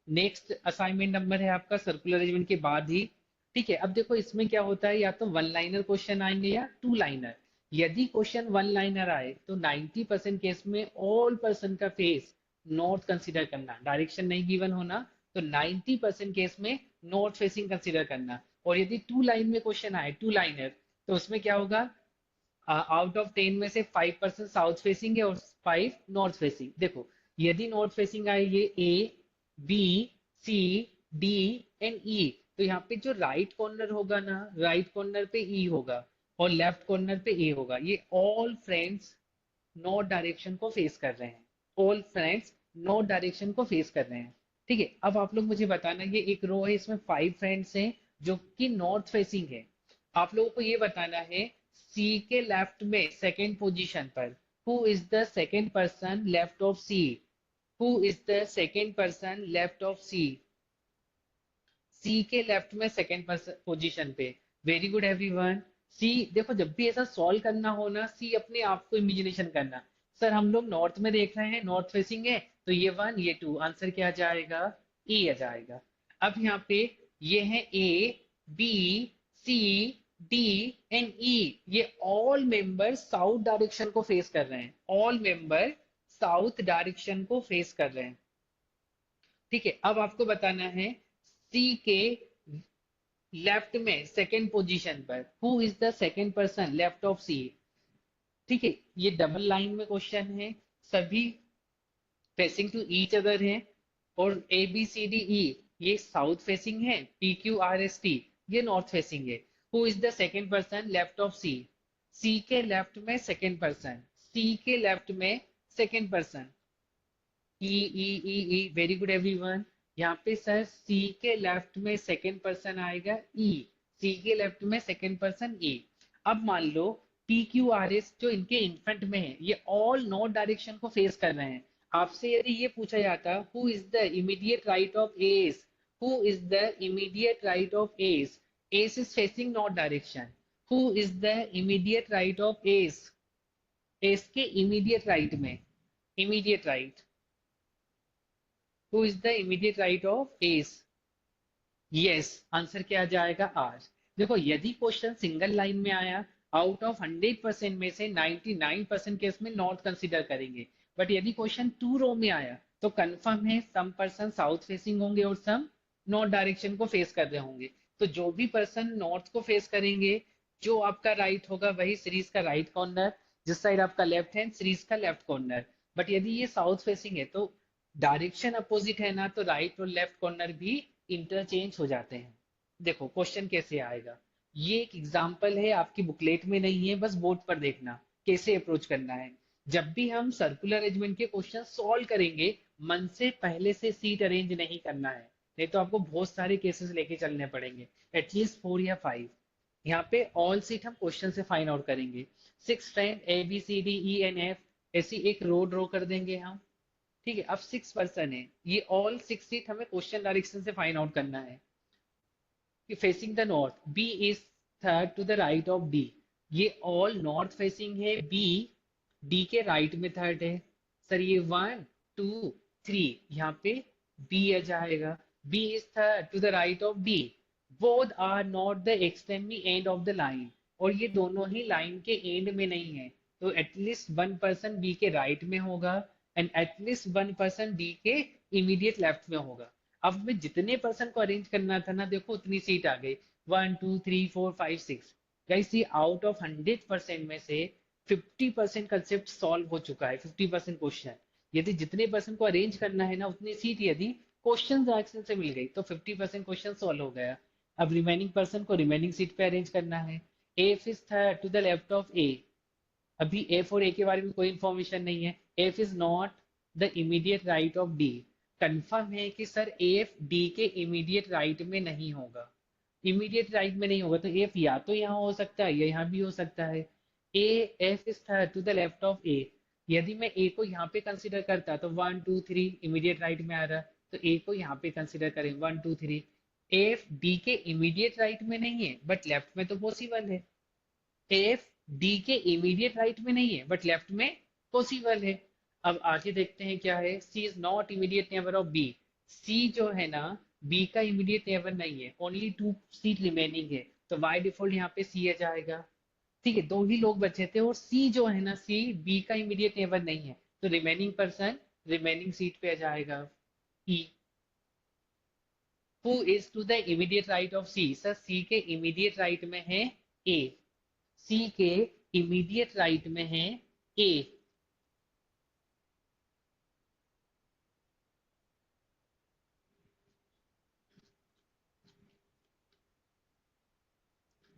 नेक्स्ट असाइनमेंट नंबर है आपका सर्कुलर अरेंजमेंट के बाद ही। ठीक है, अब देखो इसमें क्या होता है, या तो वन लाइनर क्वेश्चन आएंगे या टू लाइनर। यदि क्वेश्चन वन लाइनर आए तो 90% केस में ऑल पर्सन का फेस नॉर्थ कंसिडर करना, डायरेक्शन नहीं गिवन होना, तो 90% केस में नॉर्थ फेसिंग कंसिडर करना। और यदि टू लाइन में क्वेश्चन आए, टू लाइनर, तो उसमें क्या होगा, आउट ऑफ 10 में से 5% साउथ फेसिंग है और 5 नॉर्थ फेसिंग। देखो यदि नॉर्थ फेसिंग आए ये ए, बी, सी, डी एंड ई, तो यहाँ पे जो राइट कॉर्नर होगा ना, राइट कॉर्नर पे ई होगा और लेफ्ट कॉर्नर पे ए होगा। ये ऑल फ्रेंड्स नॉर्थ डायरेक्शन को फेस कर रहे हैं, ऑल फ्रेंड्स नॉर्थ डायरेक्शन को फेस कर रहे हैं। ठीक है, अब आप लोग मुझे बताना, ये एक रो है, इसमें 5 फ्रेंड्स हैं जो कि नॉर्थ फेसिंग है। आप लोगों को ये बताना है सी के लेफ्ट में सेकेंड पोजीशन पर who is the second person left of C, who is the second person left of C, C के लेफ्ट में सेकेंड पोजीशन पे। Very good everyone. सी, देखो जब भी ऐसा सॉल्व करना हो ना, सी अपने आप को इमेजिनेशन करना, सर हम लोग नॉर्थ में देख रहे हैं, नॉर्थ फेसिंग है, तो ये वन ये टू, आंसर क्या आ जाएगा, ई आ जाएगा। अब यहाँ पे ये है ए, बी, सी, डी एंड ई, ये ऑल मेंबर साउथ डायरेक्शन को फेस कर रहे हैं, ऑल मेंबर साउथ डायरेक्शन को फेस कर रहे हैं। ठीक है, अब आपको बताना है सी के लेफ्ट में सेकेंड पोजीशन पर who is the second person left of C. ठीक है, ये डबल लाइन में क्वेश्चन है, सभी फेसिंग टू ईच अदर हैं, और ए बी सी डी ई ये साउथ फेसिंग है, P Q R S T ये नॉर्थ फेसिंग है। Who is the second person left of C, C के लेफ्ट में सेकेंड पर्सन, सी के लेफ्ट में second person, E E E E, very good everyone. यहाँ पे sir C के left में सेकेंड पर्सन आएगा ई, सी के लेफ्ट में सेकेंड पर्सन ई। अब मान लो पी क्यू आर एस जो इनके इन्फ्रंट में है, ये ऑल नॉर्थ डायरेक्शन को फेस कर रहे हैं। आपसे यदि ये पूछा जाता who is the immediate right of S, who is the immediate right of S, S is facing north direction, who is the immediate right of S, S के इमीडिएट राइट में, immediate right, who is the immediate right of S, yes, answer क्या आ जाएगा are. देखो यदि question single line में आया, out of 100% में से 99% केस में नॉर्थ कंसीडर करेंगे। बट यदि क्वेश्चन टू रो में आया तो कंफर्म है सम पर्सन साउथ फेसिंग होंगे और सम नॉर्थ डायरेक्शन को फेस कर रहे होंगे। तो जो भी पर्सन नॉर्थ को फेस करेंगे, जो आपका राइट होगा वही सीरीज का राइट कॉर्नर, जिस साइड आपका लेफ्ट हैंड सीरीज का लेफ्ट कॉर्नर। बट यदि ये साउथ फेसिंग है तो डायरेक्शन अपोजिट है ना, तो राइट और लेफ्ट कॉर्नर भी इंटरचेंज हो जाते हैं। देखो क्वेश्चन कैसे आएगा, ये एक एग्जांपल है, आपकी बुकलेट में नहीं है, बस बोर्ड पर देखना कैसे अप्रोच करना है। जब भी हम सर्कुलर अरेंजमेंट के क्वेश्चन सॉल्व करेंगे, मन से पहले से सीट अरेंज नहीं करना है, नहीं तो आपको बहुत सारे केसेस लेके चलने पड़ेंगे, एटलीस्ट 4 या 5। यहाँ पे ऑल सीट हम क्वेश्चन से फाइंड आउट करेंगे। 6 friend A B C D E N F, ऐसी एक रो ड्रॉ कर देंगे हम। ठीक है, अब 6 पर्सन है, ये ऑल 6 सीट हमें क्वेश्चन डायरेक्शन से फाइंड आउट करना है कि facing the north, B is third to the right of D, ये ऑल नॉर्थ फेसिंग है, बी डी के राइट में थर्ड है। सर ये 1 2 3, यहाँ पे बी आ जाएगा, B is third to the right of D, both are not the extremely end of the line, और ये दोनों ही लाइन के एंड में नहीं है, तो एटलीस्ट वन पर्सन बी के राइट में होगा and at least one person D के इमीडिएट लेफ्ट में होगा। अब मैं जितने पर्सन को अरेंज करना था ना, देखो उतनी सीट आ गई, 1 2 3 4 5 6। गाइस ये आउट ऑफ 100% में से 50% कंसेप्ट सॉल्व हो चुका है, 50% क्वेश्चन। यदि जितने पर्सन को अरेंज करना है ना, उतनी सीट यदि क्वेश्चन डायरेक्शन से मिल गई तो 50% क्वेश्चन सॉल्व हो गया। अब रिमेनिंग पर्सन को रिमेनिंग सीट पे अरेंज करना है। F is third to the left of A, अभी एफ और ए के बारे में कोई इंफॉर्मेशन नहीं है, F is not the immediate right of D. Confirm है कि सर एफ डी के इमीडिएट राइट में नहीं होगा, इमीडिएट राइट में नहीं होगा, तो एफ या तो यहाँ हो सकता है या यहाँ भी हो सकता है। A, F is third to the left of A, यदि मैं ए को यहाँ पे कंसिडर करता तो 1 2 3 इमीडिएट राइट में आ रहा, तो ए को यहाँ पे कंसिडर करें 1 2 3। एफ डी के इमीडिएट राइट में नहीं है बट लेफ्ट में तो पॉसिबल है, एफ डी के इमीडिएट राइट में नहीं है बट लेफ्ट में पॉसिबल है। अब आगे देखते हैं क्या है। C is not immediate neighbour of B. C जो है ना बी का इमीडिएट नेबर नहीं है, ओनली टू सीट रिमेनिंग है, तो बाय डिफॉल्ट यहाँ पे सी आ जाएगा। ठीक है, दो ही लोग बचे थे और सी जो है ना सी बी का इमीडिएट नेबर नहीं है, तो रिमेनिंग पर्सन रिमेनिंग सीट पे आ जाएगा E. Who is to the immediate right of C. Sir C के इमीडिएट राइट में है ए। सी के इमीडिएट राइट में है ए।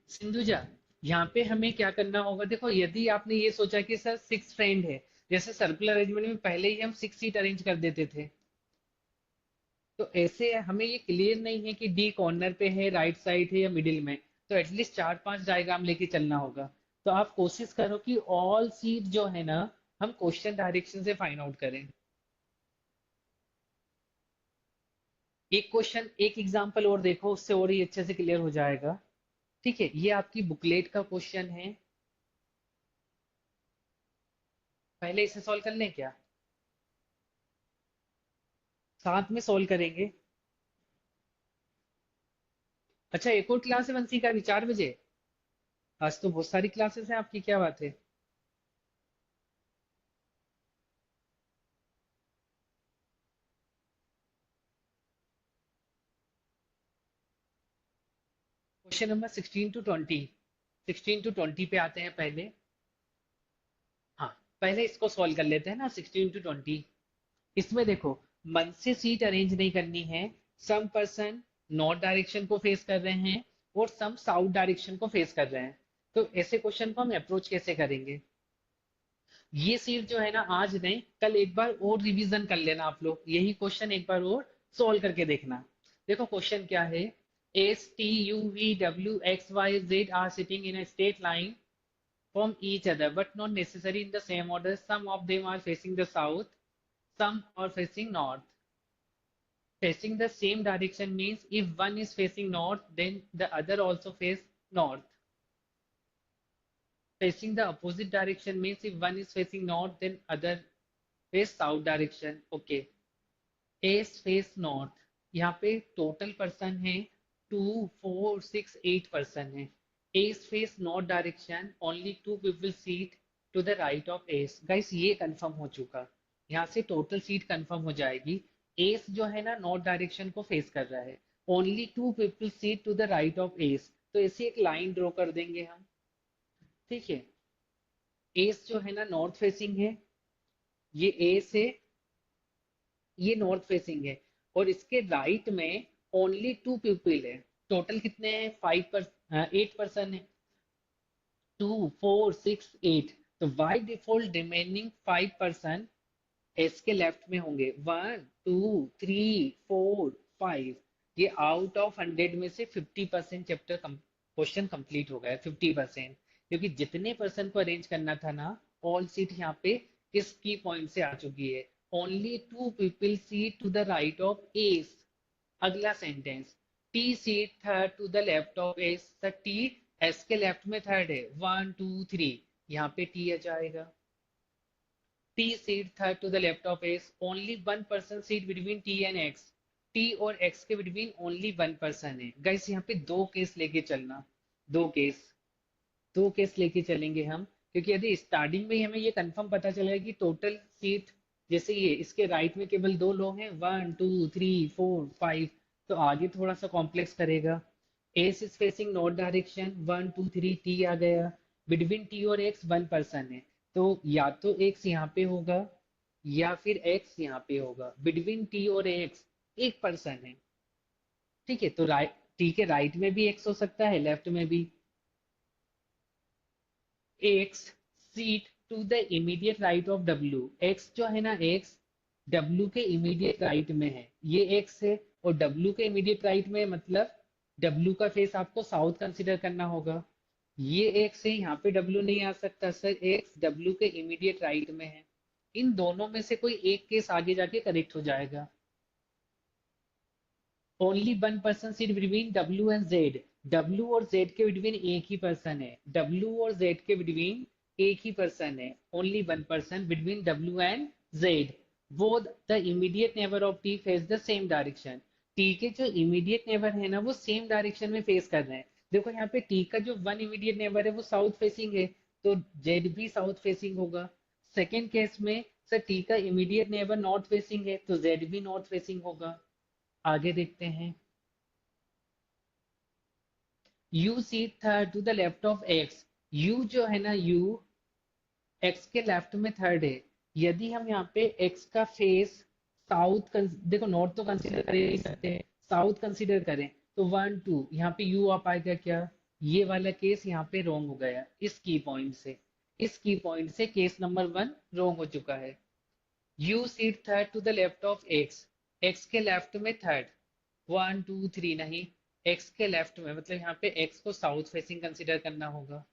सिंधुजा, यहाँ पे हमें क्या करना होगा, देखो यदि आपने ये सोचा कि सर सिक्स फ्रेंड है, जैसे सर्कुलर अरेंजमेंट में पहले ही हम सिक्स सीट अरेंज कर देते थे, तो ऐसे हमें ये क्लियर नहीं है कि डी कॉर्नर पे है, राइट साइड है या मिडिल में, तो एटलीस्ट चार पांच डायग्राम लेके चलना होगा। तो आप कोशिश करो कि ऑल सीट जो है ना हम क्वेश्चन डायरेक्शन से फाइंड आउट करें। एक क्वेश्चन एक एग्जांपल और देखो, उससे और ही अच्छे से क्लियर हो जाएगा। ठीक है, ये आपकी बुकलेट का क्वेश्चन है, पहले इसे सॉल्व कर लें क्या, साथ में सॉल्व करेंगे। अच्छा एक और क्लास है वंशी का भी 4 बजे। आज तो बहुत सारी क्लासेस हैं आपकी, क्या बात है। क्वेश्चन नंबर 16 to 20, 16 to 20 पे आते हैं पहले। हाँ, पहले इसको सॉल्व कर लेते हैं ना, 16 to 20। इसमें देखो, मन से सीट अरेंज नहीं करनी है। सम पर्सन नॉर्थ डायरेक्शन को फेस कर रहे हैं और सम साउथ डायरेक्शन को फेस कर रहे हैं, तो ऐसे क्वेश्चन को हम अप्रोच कैसे करेंगे। ये सीट जो है ना आज नहीं कल एक बार और रिवीजन कर लेना आप लोग, यही क्वेश्चन एक बार और सॉल्व करके देखना। देखो क्वेश्चन क्या है। S T U V W X Y Z are sitting in a straight line from each other but not necessarily in the same order. Some of them are facing the south, some are facing north. Facing the same direction means if one is facing north, then the other also face north. Facing the opposite direction means if one is facing north, then other face south direction. Okay. Ace face north. यहाँ पे total person है 2 4 6 8 person है। S face north direction, only two people seat to the right of S. Guys ये confirm हो चुका, यहाँ से total seat confirm हो जाएगी। एस जो है ना नॉर्थ डायरेक्शन को फेस कर रहा है, only two people seat to the right of S, तो ऐसे एक लाइन ड्रॉ कर देंगे हम। ठीक है, एस जो है ना नॉर्थ फेसिंग है, ये एस है, ये नॉर्थ फेसिंग है, और इसके राइट में ओनली टू पीपल है। टोटल कितने हैं, 8 पर्सन है। 2 4 6 8, तो by default remaining 5 person S के लेफ्ट में होंगे। 1 2 3 4 5, ये आउट ऑफ 100 में से 50% चैप्टर क्वेश्चन कंप्लीट हो गया, 50%। क्योंकि जितने पर्सन को अरेंज करना था ना, ऑल सीट यहाँ पे इस की पॉइंट से आ चुकी है। Only two people seat to the right of S. अगला sentence, T seat third to the left of S. Sir T S के लेफ्ट में थर्ड है, 1 2 3, यहाँ पे टी आ जाएगा। T seat third to the left of S, only one person seat between T and X. T और X के between only one person है। गाइस यहाँ पे दो केस लेके चलना, दो केस, दो केस लेके चलेंगे हम। क्योंकि यदि स्टार्टिंग में ही हमें ये कंफर्म पता चलेगा कि टोटल सीट, जैसे ये इसके राइट में केवल दो लोग हैं, 1 2 3 4 5, तो आगे थोड़ा सा कॉम्प्लेक्स करेगा। S is facing north direction, 1 2 3, T आ गया। बिटवीन टी और एक्स वन पर्सन है, तो या तो एक्स यहाँ पे होगा या फिर एक्स यहाँ पे होगा। बिटवीन टी और एक्स एक पर्सन है। ठीक है, तो राइट, टी के राइट में भी एक्स हो सकता है, लेफ्ट में भी। X seat to the immediate right of W. X जो है ना एक्स डब्ल्यू के इमीडिएट राइट में है, ये एक्स है, और डब्ल्यू के इमीडिएट राइट में मतलब डब्ल्यू का फेस आपको साउथ कंसिडर करना होगा। ये एक्स है, यहाँ पे डब्ल्यू नहीं आ सकता सर, एक्स डब्ल्यू के इमीडिएट राइट में है। इन दोनों में से कोई एक केस आगे जाके करेक्ट हो जाएगा। Only one person seat between W and Z. W और जेड के बिटवीन एक ही पर्सन है, डब्ल्यू और जेड के बिटवीन एक ही पर्सन है, only one person between W and Z, both the immediate neighbor of T face the same direction. T के जो immediate neighbor है ना वो सेम डायरेक्शन में फेस कर रहे हैं। देखो यहाँ पे T का जो वन immediate neighbor है वो साउथ फेसिंग है, तो Z भी साउथ फेसिंग होगा। सेकेंड केस में सर T का इमीडिएट नेबर नॉर्थ फेसिंग है, तो Z भी नॉर्थ फेसिंग होगा। आगे देखते हैं। U seat third to the left of X। U जो है ना U एक्स के लेफ्ट में थर्ड है। यदि हम यहाँ पे एक्स का फेस साउथ, देखो नॉर्थ तो कंसीडर कर ही नहीं सकते, साउथ कंसीडर करें तो 1 2 यहाँ पे यू आ पाएगा क्या? ये वाला केस यहाँ पे रॉन्ग हो गया इस की पॉइंट से। इस की पॉइंट से केस नंबर 1 रॉन्ग हो चुका है। U seat third to the left of X. X के लेफ्ट में थर्ड, 1 2 3 नहीं, एक्स के लेफ्ट में मतलब यहाँ पे एक्स को साउथ फेसिंग कंसीडर करना होगा।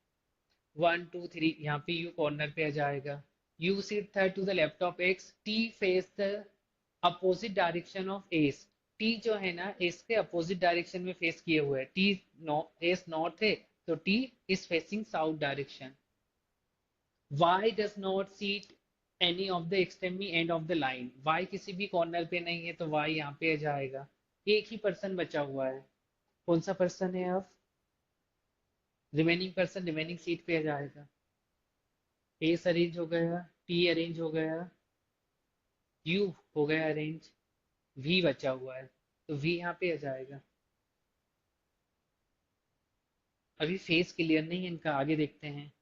1 2 3 यहाँ पे यू कॉर्नर पे आ जाएगा। U seat third to the left of X. T face the opposite direction of S. T जो है ना एस के अपोजिट डायरेक्शन में फेस किए हुए है। टी एस नॉर्थ है, तो T is facing south direction. y does not seat any of the extreme end of the line। y किसी भी कॉर्नर पे नहीं है, तो y यहाँ पे आ जाएगा। एक ही पर्सन बचा हुआ है, कौन सा पर्सन है अब? रिमेनिंग पर्सन रिमेनिंग सीट पे आ जाएगा। एस अरेंज हो गया, टी अरेंज हो गया, यू हो गया अरेंज, वी बचा हुआ है, तो वी यहाँ पे आ जाएगा। अभी फेस क्लियर नहीं है इनका, आगे देखते हैं।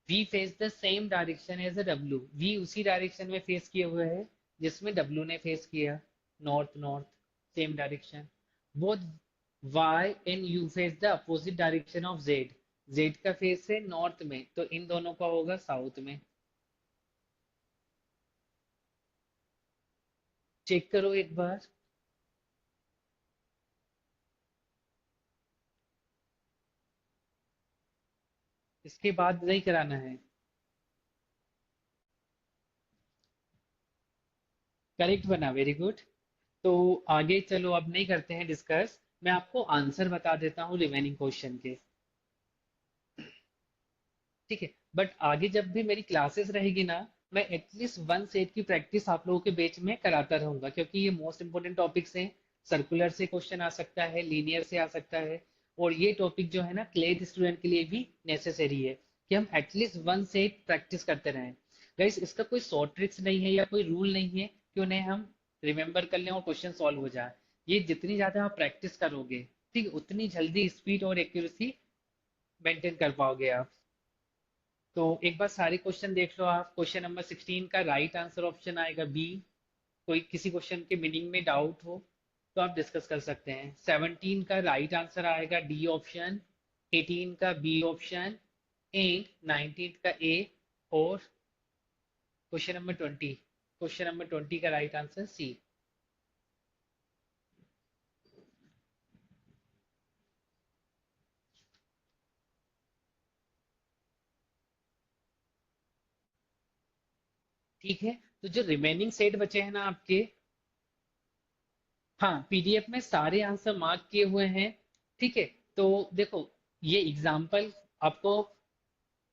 V face the same direction as a W. V उसी डायरेक्शन में फेस किए हुए है जिसमें डब्ल्यू ने फेस किया, north north, same direction. Both Y and U face the opposite direction of Z. Z का फेस है नॉर्थ में, तो इन दोनों का होगा साउथ में। चेक करो एक बार। इसके बाद नहीं कराना है। करेक्ट बना, वेरी गुड। तो आगे चलो, अब नहीं करते हैं डिस्कस, मैं आपको आंसर बता देता हूँ रिमेनिंग क्वेश्चन के। ठीक है, बट आगे जब भी मेरी क्लासेस रहेगी ना, मैं एटलीस्ट वन सेट की प्रैक्टिस आप लोगों के बीच में कराता रहूंगा, क्योंकि ये मोस्ट इंपोर्टेंट टॉपिक्स हैं। सर्कुलर से क्वेश्चन आ सकता है, लीनियर से आ सकता है, और ये टॉपिक जो है ना क्लेट स्टूडेंट के लिए भी नेसेसरी है कि हम एटलीस्ट वन सेट प्रैक्टिस करते रहें। गाइस, इसका कोई शॉर्ट ट्रिक्स नहीं है या कोई रूल नहीं है कि उन्हें हम रिमेंबर कर लें और क्वेश्चन सॉल्व हो जाए। ये जितनी ज्यादा आप प्रैक्टिस करोगे, ठीक है, उतनी जल्दी स्पीड और एक्यूरेसी मेंटेन कर पाओगे आप। तो एक बार सारे क्वेश्चन देख लो आप। क्वेश्चन नंबर 16 का राइट आंसर ऑप्शन आएगा बी। कोई किसी क्वेश्चन के मीनिंग में डाउट हो तो आप डिस्कस कर सकते हैं। 17 का राइट आंसर आएगा डी ऑप्शन, 18 का बी ऑप्शन, एंड 19 का ए, और क्वेश्चन नंबर 20 का राइट आंसर सी। ठीक है, तो जो रिमेनिंग सेट बचे हैं ना आपके, हाँ पीडीएफ में सारे आंसर मार्क किए हुए हैं। ठीक है, तो देखो, ये एग्जाम्पल आपको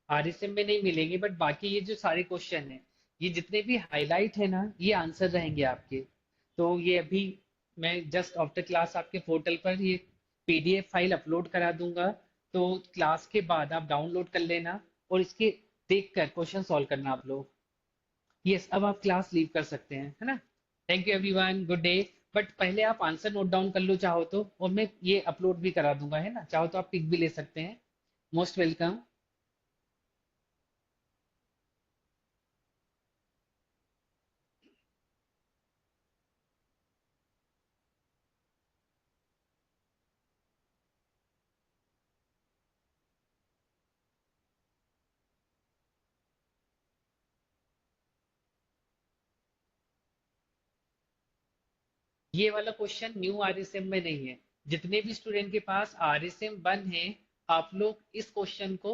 आरएसएम में नहीं मिलेंगे, बट बाकी ये जो सारे क्वेश्चन हैं, ये जितने भी हाईलाइट है ना, ये आंसर रहेंगे आपके। तो ये अभी मैं जस्ट आफ्टर क्लास आपके पोर्टल पर ये पीडीएफ फाइल अपलोड करा दूंगा, तो क्लास के बाद आप डाउनलोड कर लेना और इसके देख कर क्वेश्चन सॉल्व करना आप लोग। यस, अब आप क्लास लीव कर सकते हैं, है ना। Thank you everyone, good day. But पहले आप आंसर नोट डाउन कर लो चाहो तो, और मैं ये अपलोड भी करा दूंगा, है ना, चाहो तो आप पिक भी ले सकते हैं। Most welcome. ये वाला क्वेश्चन न्यू आरएसएम में नहीं है। जितने भी स्टूडेंट के पास आरएसएम 1 है, आप लोग इस क्वेश्चन को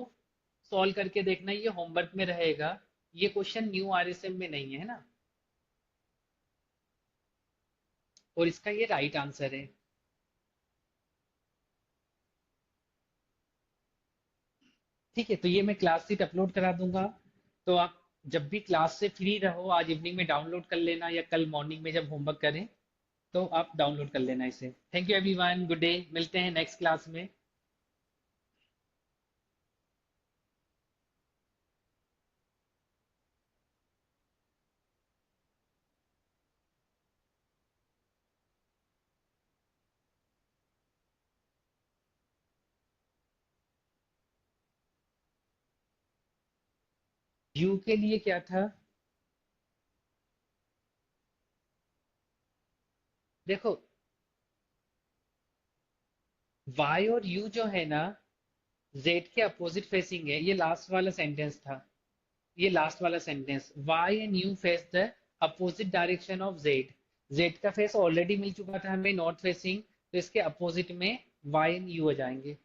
सॉल्व करके देखना, ये होमवर्क में रहेगा। ये क्वेश्चन न्यू आरएसएम में नहीं है ना, और इसका ये राइट आंसर है। ठीक है, तो ये मैं क्लास शीट अपलोड करा दूंगा, तो आप जब भी क्लास से फ्री रहो आज इवनिंग में डाउनलोड कर लेना, या कल मॉर्निंग में जब होमवर्क करें तो आप डाउनलोड कर लेना इसे। Thank you everyone, good day, मिलते हैं नेक्स्ट क्लास में। यू के लिए क्या था? देखो, वाई और यू जो है ना, जेड के अपोजिट फेसिंग है। ये लास्ट वाला सेंटेंस था। ये लास्ट वाला sentence, Y and U face the opposite direction of Z. Z का फेस ऑलरेडी मिल चुका था हमें, नॉर्थ फेसिंग, तो इसके अपोजिट में वाई एंड यू हो जाएंगे।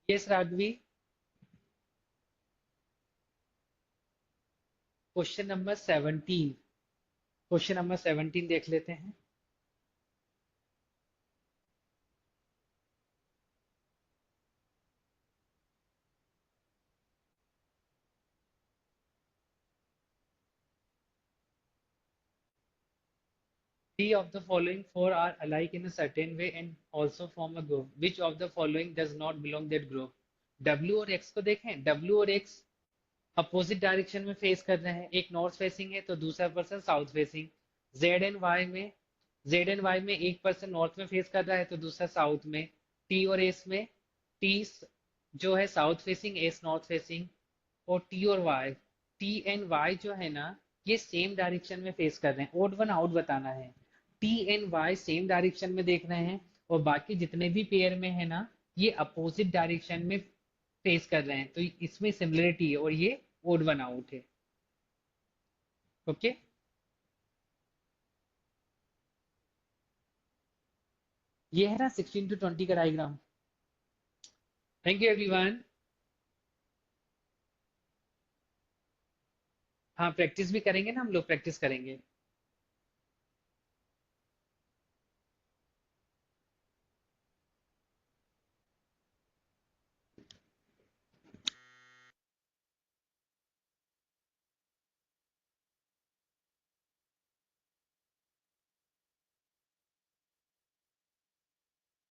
Yes Raghavi. Question number 17, question number 17 देख लेते हैं। Three of the following four are alike in a certain way and also form a group. Which of the following does not belong that group? W और X को देखें, W और X opposite direction में face कर रहे हैं। एक north facing है तो दूसरा person south facing. Z and Y में एक पर्सन नॉर्थ में फेस कर रहा है तो दूसरा साउथ में। टी और एस में, टी जो है south facing, S north facing. और टी और वाई, टी एंड वाई जो है ना, ये सेम डायरेक्शन में फेस कर रहे हैं। ओड वन आउट बताना है। T and Y same direction में देख रहे हैं, और बाकी जितने भी पेयर में है ना, ये अपोजिट डायरेक्शन में फेस कर रहे हैं, तो इसमें सिमिलरिटी है और ये ओड वन आउट है। ओके, ये है ना 16 to 20 का डायग्राम। Thank you everyone. हाँ, प्रैक्टिस भी करेंगे ना, हम लोग प्रैक्टिस करेंगे।